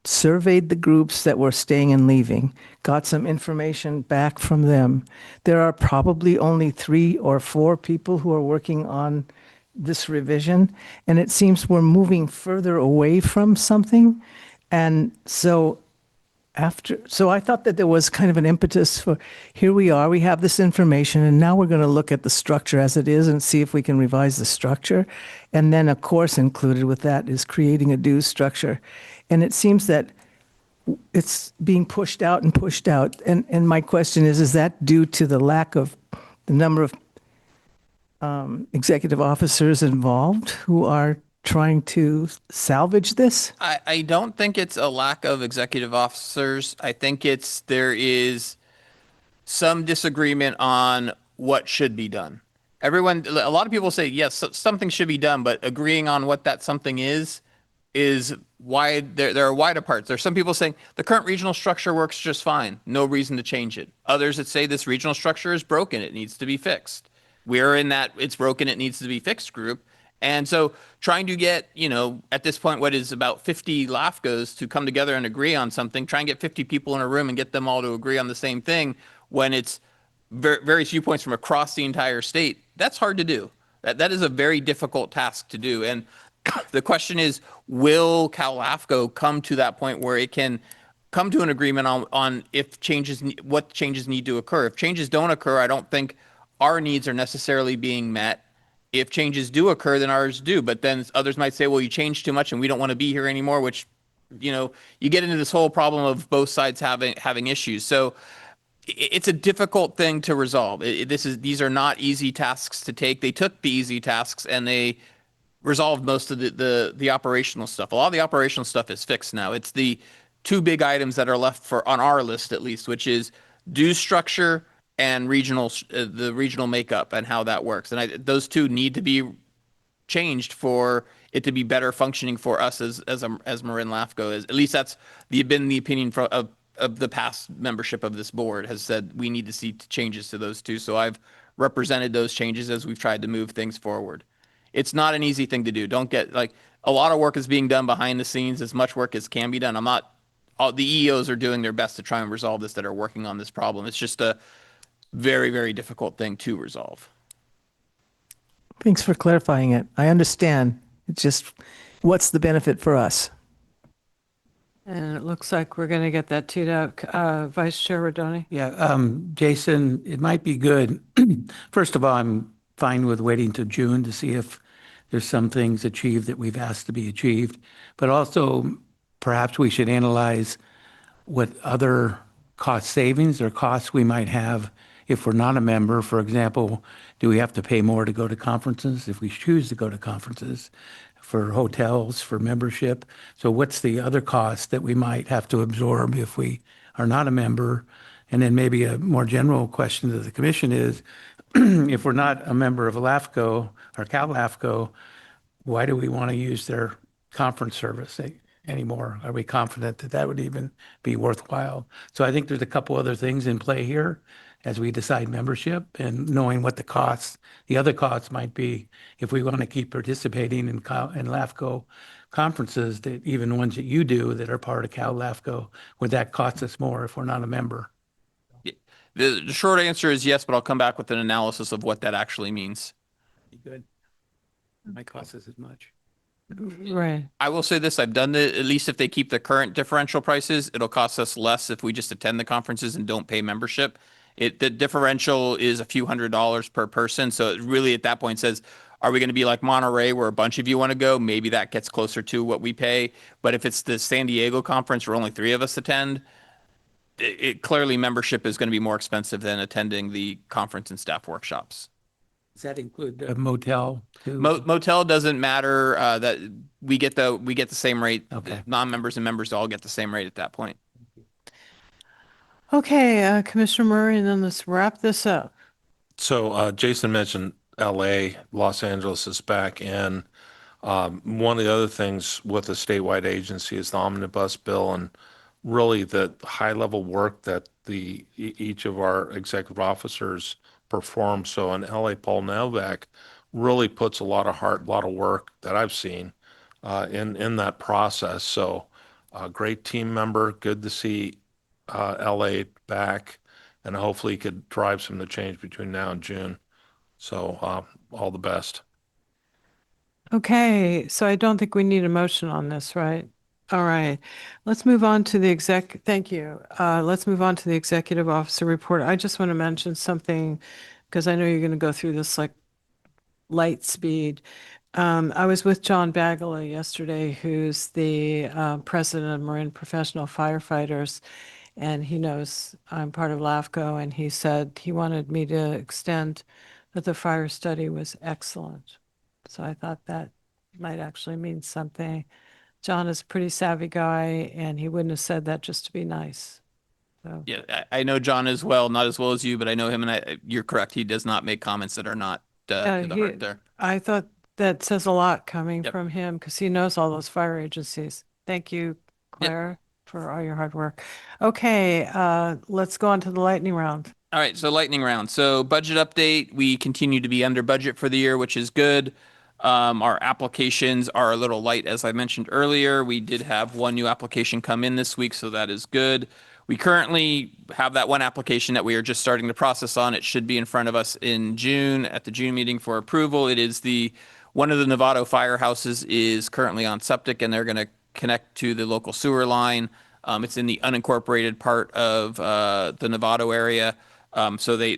surveyed the groups that were staying and leaving, got some information back from them. There are probably only 3 or 4 people who are working on this revision, and it seems we're moving further away from something. And so so I thought that there was kind of an impetus for, here we are, we have this information, and now we're going to look at the structure as it is and see if we can revise the structure. And then, of course, included with that is creating a dues structure. And it seems that it's being pushed out and pushed out. And my question is that due to the lack of the number of executive officers involved who are trying to salvage this? I don't think it's a lack of executive officers. I think there is some disagreement on what should be done. A lot of people say, yes, something should be done, but agreeing on what that something is wide. There are wide parts. There's some people saying the current regional structure works just fine. No reason to change it. Others that say this regional structure is broken. It needs to be fixed. We're in that it's broken. It needs to be fixed group. And so trying to get, at this point, what is about 50 LAFCOs to come together and agree on something, try and get 50 people in a room and get them all to agree on the same thing when it's various viewpoints from across the entire state, that's hard to do. That is a very difficult task to do. And the question is, will Cal LAFCO come to that point where it can come to an agreement on what changes need to occur? If changes don't occur, I don't think our needs are necessarily being met. If changes do occur, then ours do. But then others might say, well, you changed too much and we don't want to be here anymore, which, you get into this whole problem of both sides having issues. So it's a difficult thing to resolve. These are not easy tasks to take. They took the easy tasks and they resolved most of the operational stuff. A lot of the operational stuff is fixed now. It's the two big items that are left on our list, at least, which is dues structure and the regional makeup and how that works. And those two need to be changed for it to be better functioning for us as Marin LAFCO. At least that's been the opinion of the past membership of this board has said we need to see changes to those two. So I've represented those changes as we've tried to move things forward. It's not an easy thing to do. Don't get a lot of work is being done behind the scenes, as much work as can be done. The EEOs are doing their best to try and resolve this that are working on this problem. It's just a very, very difficult thing to resolve. Thanks for clarifying it. I understand. It's just, what's the benefit for us? And it looks like we're going to get that teed up. Vice Chair Rodoni? Yeah, Jason, it might be good. First of all, I'm fine with waiting till June to see if there's some things achieved that we've asked to be achieved. But also, perhaps we should analyze what other cost savings or costs we might have if we're not a member. For example, do we have to pay more to go to conferences if we choose to go to conferences, for hotels, for membership? So what's the other cost that we might have to absorb if we are not a member? And then maybe a more general question to the commission is, if we're not a member of LAFCO or Cal LAFCO, why do we want to use their conference service anymore? Are we confident that that would even be worthwhile? So I think there's a couple other things in play here as we decide membership, and knowing what the other costs might be if we want to keep participating in LAFCO conferences, that even ones that you do that are part of Cal LAFCO, would that cost us more if we're not a member? The short answer is yes, but I'll come back with an analysis of what that actually means. Good. It might cost us as much. Right. I will say this, at least if they keep the current differential prices, it'll cost us less if we just attend the conferences and don't pay membership. The differential is a few $100s per person. So it really at that point says, are we going to be like Monterey where a bunch of you want to go? Maybe that gets closer to what we pay. But if it's the San Diego conference where only 3 of us attend, clearly membership is going to be more expensive than attending the conference and staff workshops. Does that include a motel too? Motel doesn't matter. That we get the same rate. Okay. Non-members and members all get the same rate at that point. Okay, Commissioner Murray, and then let's wrap this up. So Jason mentioned LA, Los Angeles is back in. One of the other things with the statewide agency is the omnibus bill, and really the high level work that each of our executive officers perform. So in LA, Paul Novak really puts a lot of heart, a lot of work that I've seen in that process. So great team member, good to see LA back, and hopefully he could drive some of the change between now and June. So all the best. Okay, so I don't think we need a motion on this, right? All right. Let's move on to the thank you. Let's move on to the executive officer report. I just want to mention something because I know you're going to go through this like light speed. I was with John Bagala yesterday, who's the president of Marin Professional Firefighters, and he knows I'm part of LAFCo, and he said he wanted me to extend that the fire study was excellent. So I thought that might actually mean something. John is a pretty savvy guy, and he wouldn't have said that just to be nice. So, Yeah, I know John as well, not as well as you, but I know him, and you're correct. He does not make comments that are not to the heart there. I thought that says a lot coming Yep. from him because he knows all those fire agencies. Thank you, Yep. Claire, for all your hard work. Okay, let's go on to the lightning round. All right, so lightning round. So budget update, we continue to be under budget for the year, which is good. Our applications are a little light, as I mentioned earlier. We did have one new application come in this week, so that is good. We currently have that one application that we are just starting the process on. It should be in front of us in June at the June meeting for approval. It is one of the Novato firehouses is currently on septic, and they're going to connect to the local sewer line. It's in the unincorporated part of the Novato area. So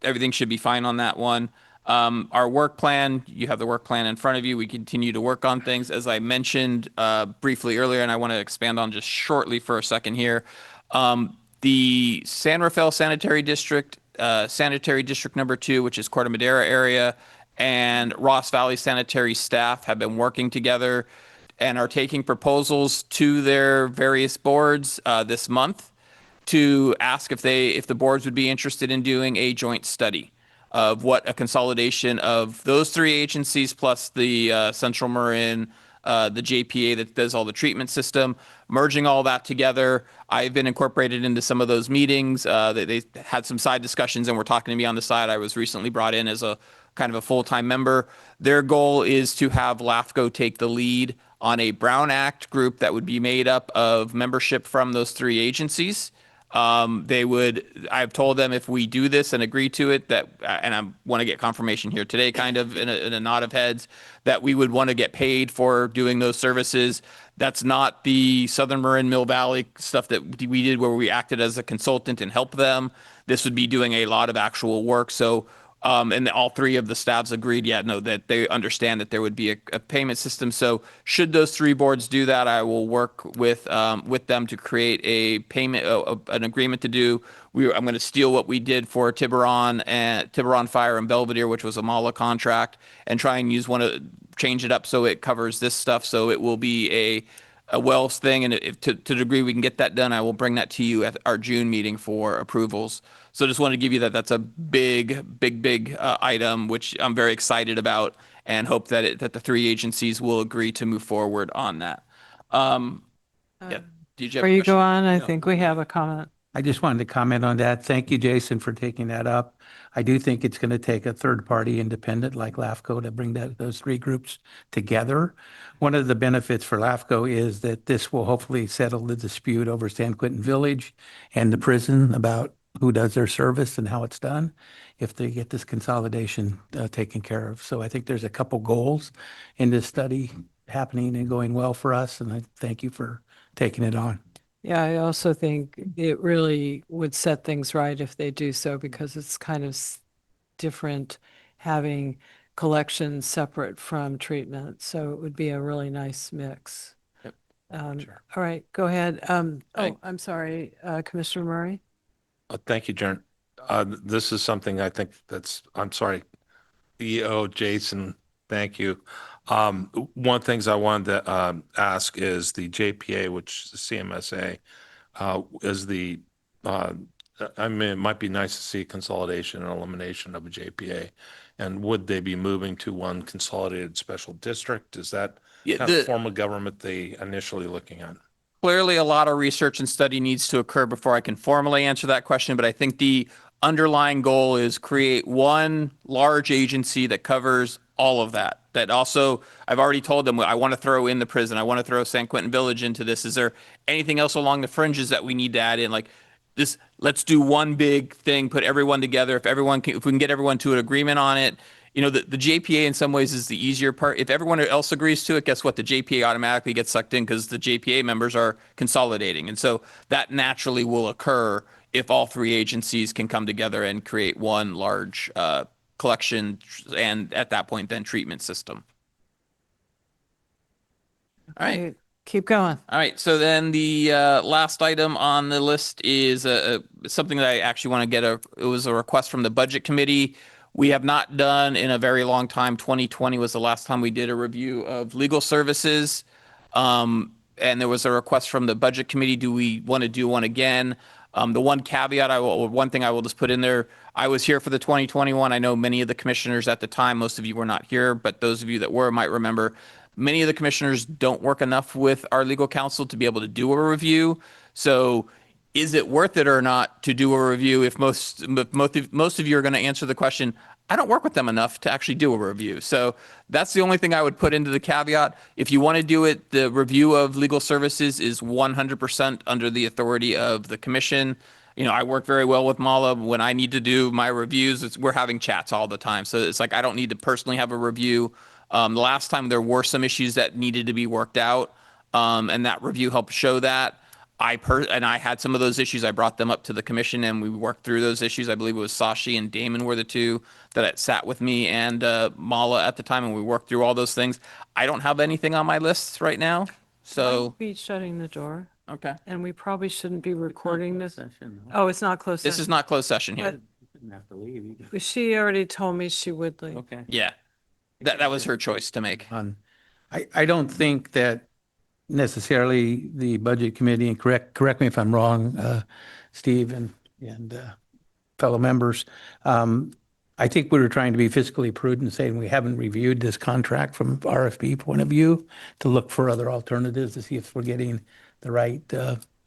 everything should be fine on that one. Our work plan, you have the work plan in front of you. We continue to work on things. As I mentioned briefly earlier, and I want to expand on just shortly for a second here, the San Rafael Sanitary District, Sanitary District number 2, which is Corte Madera area, and Ross Valley Sanitary staff have been working together and are taking proposals to their various boards this month to ask if the boards would be interested in doing a joint study of what a consolidation of those 3 agencies plus the Central Marin, the JPA that does all the treatment system, merging all that together. I've been incorporated into some of those meetings. They had some side discussions and were talking to me on the side. I was recently brought in as a kind of a full-time member. Their goal is to have LAFCo take the lead on a Brown Act group that would be made up of membership from those 3 agencies. I've told them if we do this and agree to it, and I want to get confirmation here today, kind of in a nod of heads, that we would want to get paid for doing those services. That's not the Southern Marin Mill Valley stuff that we did where we acted as a consultant and helped them. This would be doing a lot of actual work. So, and all 3 of the staffs agreed, that they understand that there would be a payment system. So should those 3 boards do that, I will work with them to create a payment, an agreement to do. I'm going to steal what we did for Tiburon Fire and Belvedere, which was a MALA contract, and try and change it up so it covers this stuff. So it will be a Wells thing, and if to the degree we can get that done, I will bring that to you at our June meeting for approvals. So just want to give you that. That's a big item, which I'm very excited about, and hope that the 3 agencies will agree to move forward on that. Yeah. Did you have Before a you question? go on, I think we have a comment. I just wanted to comment on that. Thank you, Jason, for taking that up. I do think it's going to take a third-party independent like LAFCO to bring those 3 groups together. One of the benefits for LAFCO is that this will hopefully settle the dispute over San Quentin Village and the prison about who does their service and how it's done if they get this consolidation taken care of. So I think there's a couple goals in this study happening and going well for us, and I thank you for taking it on. Yeah, I also think it really would set things right if they do so because it's kind of different having collections separate from treatment. So it would be a really nice mix. Yep. Sure. All right, go ahead. Right. I'm sorry, Commissioner Murray. Thank you, Jaren. This is something I think I'm sorry, EO Jason, thank you. One of the things I wanted to ask is the JPA, which is the CMSA, I mean, it might be nice to see consolidation and elimination of a JPA. And would they be moving to one consolidated special district? Is that kind of form of government they initially looking at? Clearly, a lot of research and study needs to occur before I can formally answer that question, but I think the underlying goal is create one large agency that covers all of that. That also, I've already told them, I want to throw in the prison. I want to throw San Quentin Village into this. Is there anything else along the fringes that we need to add in? Like let's do one big thing, put everyone together. If we can get everyone to an agreement on it, the JPA in some ways is the easier part. If everyone else agrees to it, guess what? The JPA automatically gets sucked in because the JPA members are consolidating. And so that naturally will occur if all three agencies can come together and create one large collection and at that point then treatment system. All right. Okay, keep going. All right. So then the last item on the list is something that I actually want to get it was a request from the budget committee. We have not done in a very long time. 2020 was the last time we did a review of legal services. And there was a request from the budget committee. Do we want to do one again? The one caveat one thing I will just put in there, I was here for the 2021. I know many of the commissioners at the time, most of you were not here, but those of you that were might remember many of the commissioners don't work enough with our legal counsel to be able to do a review. So is it worth it or not to do a review if most of you are going to answer the question, I don't work with them enough to actually do a review. So that's the only thing I would put into the caveat. If you want to do it, the review of legal services is 100% under the authority of the commission. I work very well with Mala. When I need to do my reviews, we're having chats all the time. So it's like I don't need to personally have a review. The last time there were some issues that needed to be worked out, and that review helped show that. And I had some of those issues. I brought them up to the commission, and we worked through those issues. I believe it was Sashi and Damon were the two that had sat with me and Mala at the time, and we worked through all those things. I don't have anything on my list right now, so Be shutting the door, okay. and we probably shouldn't be recording this. Session. Oh, it's not closed This session. is not closed session here. But- You didn't have to leave. You can- She already told me she would leave. Okay. Yeah, that was her choice to make. I don't think that necessarily the budget committee, and correct me if I'm wrong, Steve and fellow members. I think we were trying to be fiscally prudent, saying we haven't reviewed this contract from RFP point of view to look for other alternatives to see if we're getting the right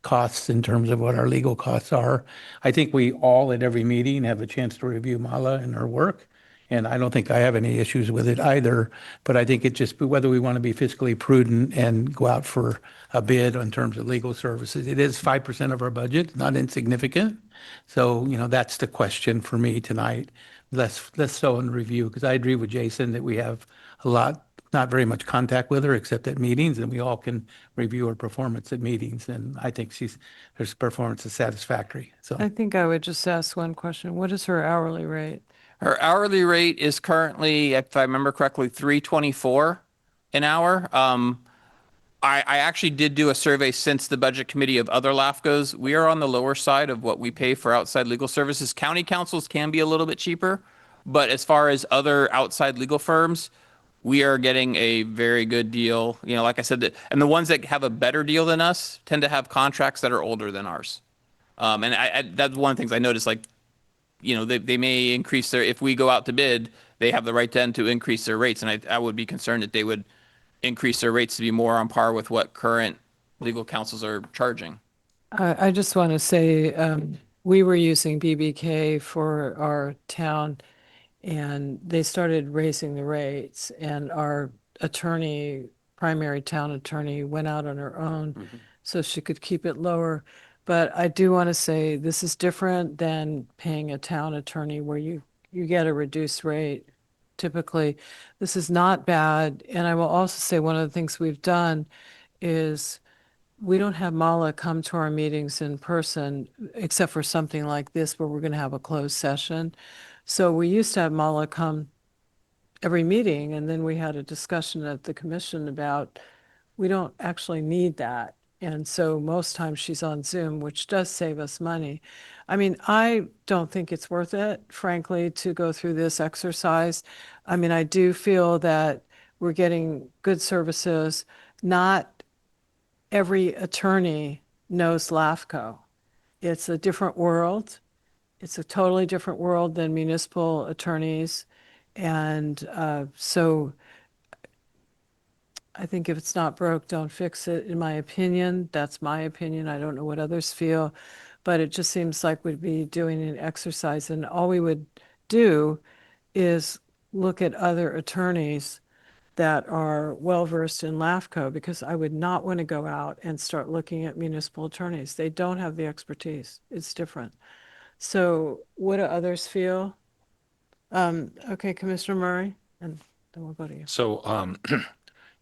costs in terms of what our legal costs are. I think we all at every meeting have a chance to review Mala and her work. And I don't think I have any issues with it either, but I think it just whether we want to be fiscally prudent and go out for a bid in terms of legal services. It is 5% of our budget, not insignificant. So, that's the question for me tonight. Less so in review, because I agree with Jason that we have not very much contact with her except at meetings, and we all can review her performance at meetings. And I think her performance is satisfactory. So. I think I would just ask one question. What is her hourly rate? Her hourly rate is currently, if I remember correctly, $3.24 an hour. I actually did do a survey since the budget committee of other LAFCos. We are on the lower side of what we pay for outside legal services. County councils can be a little bit cheaper, but as far as other outside legal firms, we are getting a very good deal. Like I said, and the ones that have a better deal than us tend to have contracts that are older than ours. And that's one of the things I noticed, like, they may increase if we go out to bid, they have the right then to increase their rates. And I would be concerned that they would increase their rates to be more on par with what current legal counsels are charging. I just want to say, we were using BBK for our town, and they started raising the rates, and our primary town attorney went out on her own so she could keep it lower. But I do want to say this is different than paying a town attorney where you get a reduced rate. Typically, this is not bad. And I will also say one of the things we've done is we don't have Mala come to our meetings in person, except for something like this where we're going to have a closed session. So we used to have Mala come every meeting, and then we had a discussion at the commission about we don't actually need that. And so most times she's on Zoom, which does save us money. I mean, I don't think it's worth it, frankly, to go through this exercise. I mean, I do feel that we're getting good services. Not every attorney knows LAFCo. It's a different world. It's a totally different world than municipal attorneys. And so I think if it's not broke, don't fix it, in my opinion. That's my opinion. I don't know what others feel, but it just seems like we'd be doing an exercise, and all we would do is look at other attorneys that are well-versed in LAFCO, because I would not want to go out and start looking at municipal attorneys. They don't have the expertise. It's different. So what do others feel? Okay, Commissioner Murray, and then we'll go to you. So,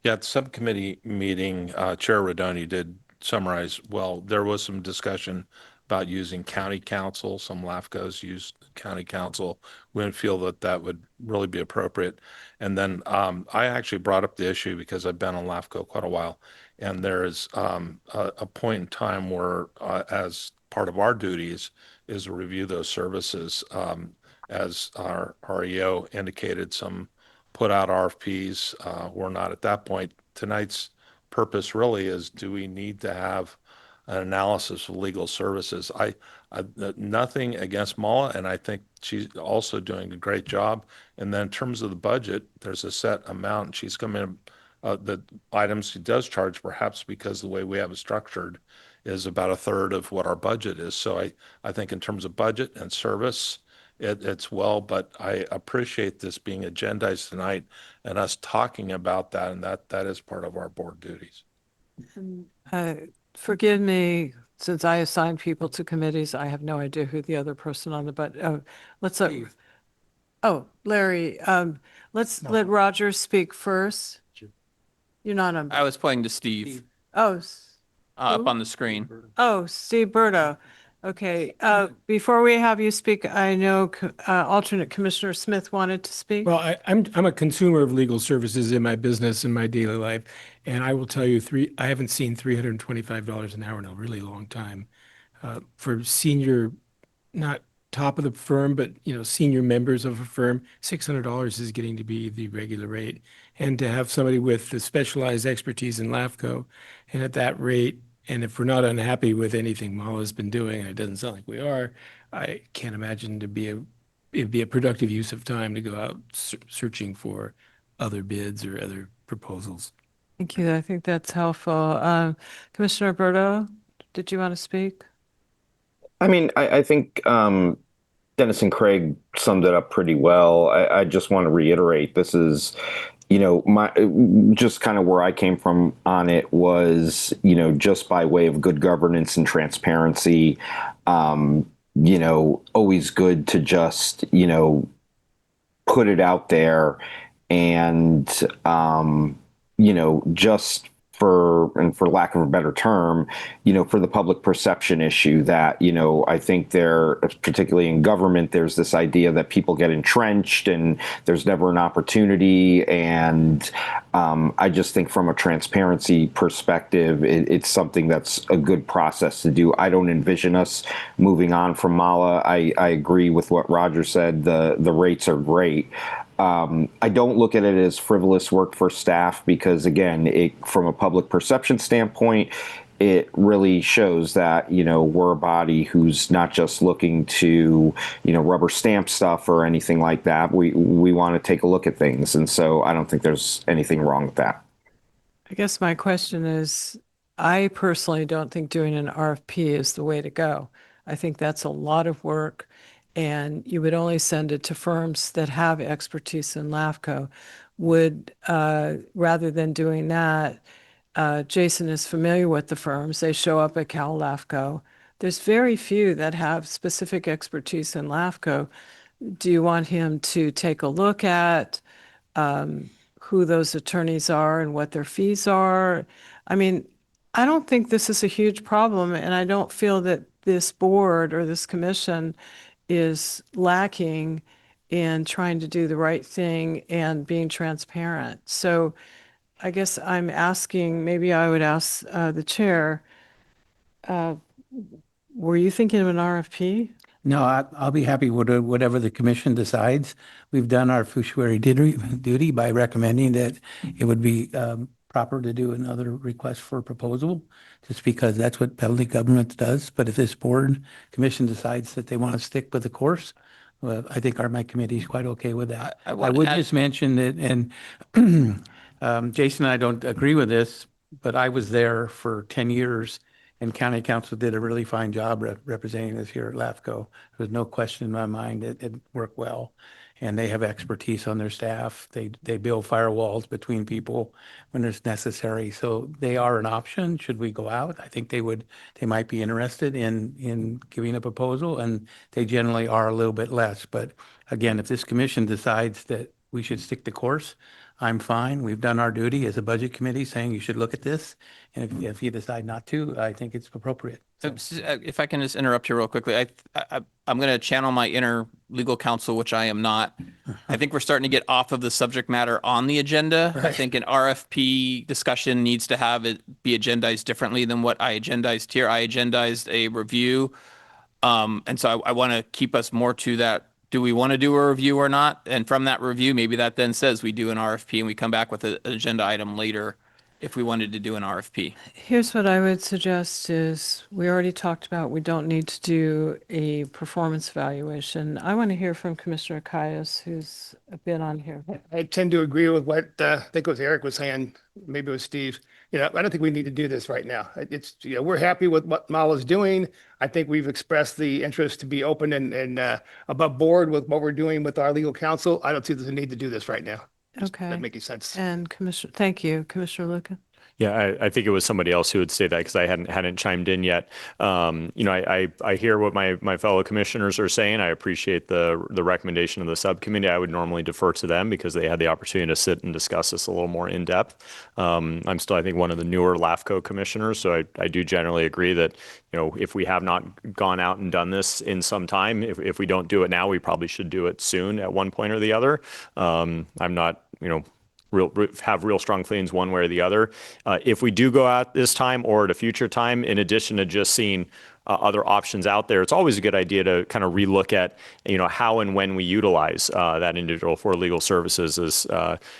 yeah, at the subcommittee meeting, Chair Rodoni did summarize, well, there was some discussion about using county council. Some LAFCOs use county council. We didn't feel that that would really be appropriate. And then I actually brought up the issue because I've been on LAFCO quite a while. And there's a point in time where, as part of our duties, is to review those services. As our REO indicated, some put out RFPs. We're not at that point. Tonight's purpose really is, do we need to have an analysis of legal services? Nothing against Mala, and I think she's also doing a great job. And then in terms of the budget, there's a set amount, and she's come in, the items she does charge, perhaps because the way we have it structured is about a third of what our budget is. So I think in terms of budget and service, it's well, but I appreciate this being agendized tonight and us talking about that, and that is part of our board duties. Uh, Forgive me, since I assign people to committees, I have no idea who the other person on the, but let's, oh, Larry, let's let Roger speak first. You're not on, I was pointing to Steve oh, up who? on the screen. Oh, Steve Berto. Okay, before we have you speak, I know alternate Commissioner Smith wanted to speak. Well, I'm a consumer of legal services in my business, in my daily life, and I will tell you I haven't seen $325 an hour in a really long time. For senior, not top of the firm, but senior members of a firm, $600 is getting to be the regular rate. And to have somebody with the specialized expertise in LAFCO and at that rate, and if we're not unhappy with anything Mala's been doing, and it doesn't sound like we are, I can't imagine it'd be a productive use of time to go out searching for other bids or other proposals. Thank you. I think that's helpful. Commissioner Berto, did you want to speak? I mean, I think Dennis and Craig summed it up pretty well. I just want to reiterate, this is, my just kind of where I came from on it was, just by way of good governance and transparency, always good to just, put it out there and, just for lack of a better term, for the public perception issue that, I think particularly in government, there's this idea that people get entrenched and there's never an opportunity. And I just think from a transparency perspective, it's something that's a good process to do. I don't envision us moving on from Mala. I agree with what Roger said. The rates are great. I don't look at it as frivolous work for staff because, again, from a public perception standpoint, it really shows that, we're a body who's not just looking to, rubber stamp stuff or anything like that. We want to take a look at things. And so I don't think there's anything wrong with that. I guess my question is, I personally don't think doing an RFP is the way to go. I think that's a lot of work. And you would only send it to firms that have expertise in LAFCO. Rather than doing that, Jason is familiar with the firms. They show up at Cal LAFCO. There's very few that have specific expertise in LAFCO. Do you want him to take a look at who those attorneys are and what their fees are? I mean, I don't think this is a huge problem, and I don't feel that this board or this commission is lacking in trying to do the right thing and being transparent. So I guess I'm asking, maybe I would ask the chair, were you thinking of an RFP? No, I'll be happy with whatever the commission decides. We've done our fiduciary duty by recommending that it would be proper to do another request for proposal, just because that's what penalty government does. But if this board commission decides that they want to stick with the course, well, I think my committee is quite okay with that. I would just mention that, and Jason and I don't agree with this, but I was there for 10 years and county council did a really fine job representing us here at LAFCO. There's no question in my mind that it worked well. and they have expertise on their staff. They build firewalls between people when it's necessary. So they are an option. Should we go out? I think they might be interested in giving a proposal, and they generally are a little bit less. But again, if this commission decides that we should stick the course, I'm fine. We've done our duty as a budget committee saying you should look at this. And if you decide not to, I think it's appropriate. If I can just interrupt you real quickly, I'm going to channel my inner legal counsel, which I am not. I think we're starting to get off of the subject matter on the agenda. I think an RFP discussion needs to have it be agendized differently than what I agendized here. I agendized a review. And so I want to keep us more to that. Do we want to do a review or not? And from that review, maybe that then says we do an RFP and we come back with an agenda item later if we wanted to do an RFP. Here's what I would suggest is we already talked about we don't need to do a performance evaluation. I want to hear from Commissioner Caius, who's been on here. I tend to agree with what I think it was Eric was saying, maybe it was Steve. I don't think we need to do this right now. It's, we're happy with what Mala's doing. I think we've expressed the interest to be open and above board with what we're doing with our legal counsel. I don't see there's a need to do this right now. Okay. That making sense. And thank you, Commissioner Luca. Yeah, I think it was somebody else who would say that because I hadn't chimed in yet. I hear what my fellow commissioners are saying. I appreciate the recommendation of the subcommittee. I would normally defer to them because they had the opportunity to sit and discuss this a little more in depth. I'm still, I think, one of the newer LAFCo commissioners, so I do generally agree that if we have not gone out and done this in some time, if we don't do it now, we probably should do it soon at one point or the other. I'm not have real strong feelings one way or the other. If we do go out this time or at a future time, in addition to just seeing other options out there, it's always a good idea to kind of relook at, how and when we utilize that individual for legal services. As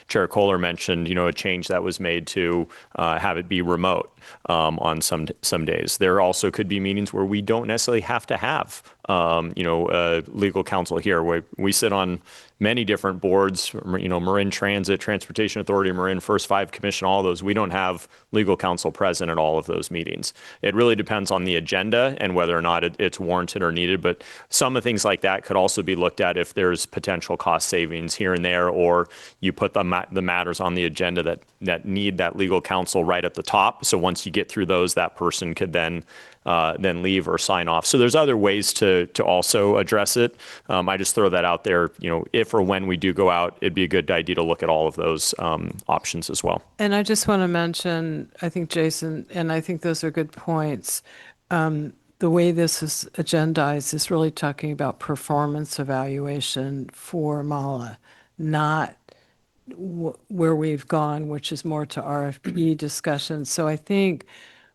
Chair Kohler mentioned, a change that was made to have it be remote on some days. There also could be meetings where we don't necessarily have to have legal counsel here. We sit on many different boards, Marin Transit, Transportation Authority, Marin First Five Commission, all of those. We don't have legal counsel present at all of those meetings. It really depends on the agenda and whether or not it's warranted or needed. But some of things like that could also be looked at if there's potential cost savings here and there, or you put the matters on the agenda that need that legal counsel right at the top. So once you get through those, that person could then leave or sign off. So there's other ways to also address it. I just throw that out there. If or when we do go out, it'd be a good idea to look at all of those options as well. And I just want to mention, I think Jason, and I think those are good points. The way this is agendized is really talking about performance evaluation for Mala, not where we've gone, which is more to RFP discussion. So I think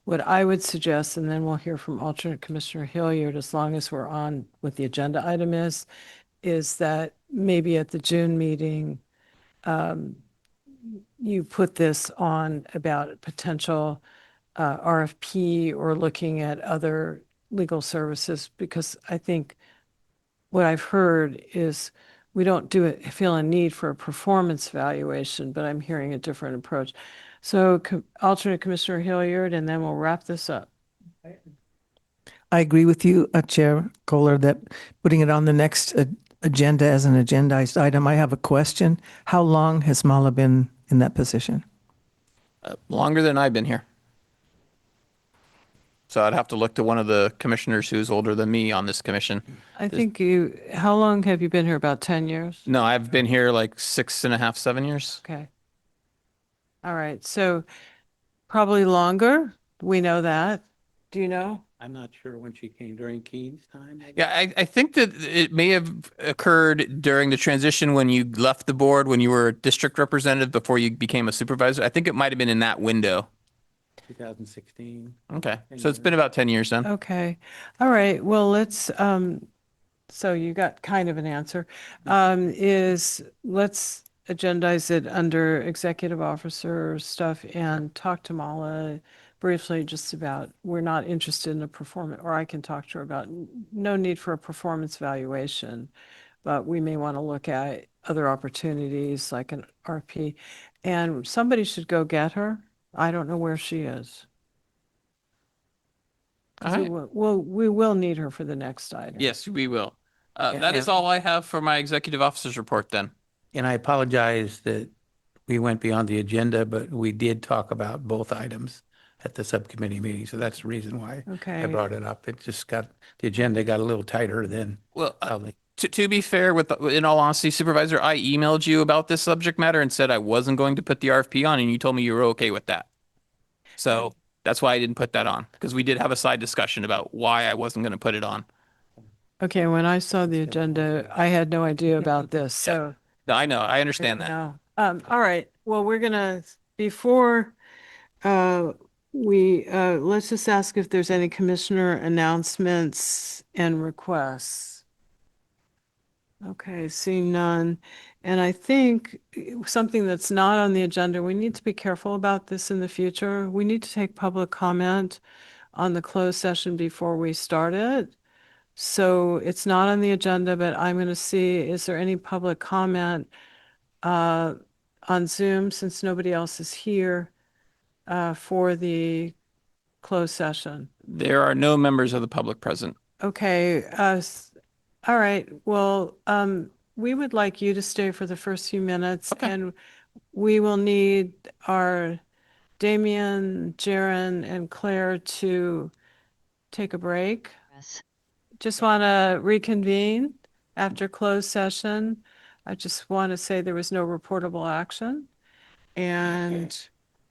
what I would suggest, and then we'll hear from alternate Commissioner Hilliard, as long as we're on what the agenda item is that maybe at the June meeting, you put this on about potential RFP or looking at other legal services, because I think what I've heard is we don't feel a need for a performance evaluation, but I'm hearing a different approach. So alternate Commissioner Hilliard, and then we'll wrap this up. I agree with you, Chair Kohler, that putting it on the next agenda as an agendized item. I have a question. How long has Mala been in that position? Longer than I've been here. So I'd have to look to one of the commissioners who's older than me on this commission. I think how long have you been here? About 10 years? No, I've been here like 6.5, 7 years. Okay. All right. So probably longer. We know that. Do you know? I'm not sure when she came during Keene's time. Yeah, I think that it may have occurred during the transition when you left the board, when you were a district representative before you became a supervisor. I think it might have been in that window. 2016. Okay. So it's been about 10 years then. Okay. All right. Well, let's, so you got kind of an answer. Let's agendize it under executive officer stuff and talk to Mala briefly just about, we're not interested in a performance, or I can talk to her about no need for a performance evaluation, but we may want to look at other opportunities like an RP. And somebody should go get her. I don't know where she is. All right. We will need her for the next item. Yes, we will. That is all I have for my executive officer's report then. And I apologize that we went beyond the agenda, but we did talk about both items at the subcommittee meeting. So that's the reason why I Okay. brought it up. It just got, the agenda got a little tighter than Well, probably. to be fair, in all honesty, Supervisor, I emailed you about this subject matter and said I wasn't going to put the RFP on, and you told me you were okay with that. So that's why I didn't put that on, because we did have a side discussion about why I wasn't going to put it on. Okay, when I saw the agenda, I had no idea about this, so. No, I know, I understand that. No. All right, well, we're gonna, before, let's just ask if there's any commissioner announcements and requests. Okay, seeing none. And I think something that's not on the agenda, we need to be careful about this in the future. We need to take public comment on the closed session before we start it. So it's not on the agenda, but I'm going to see, is there any public comment on Zoom since nobody else is here for the closed session? There are no members of the public present. Okay, all right. Well, we would like you to stay for the first few minutes, and we will need our Damien, Jaren, and Claire to take a break. Just want to reconvene after closed session. I just want to say there was no reportable action. And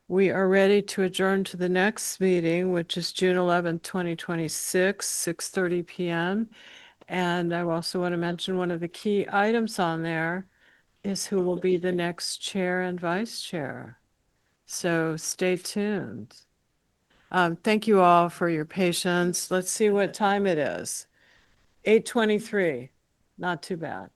we are ready to adjourn to the next meeting, which is June 11th, 2026, 6:30 p.m. And I also want to mention one of the key items on there is who will be the next chair and vice chair. So stay tuned. Thank you all for your patience. Let's see what time it is. 8:23, not too bad.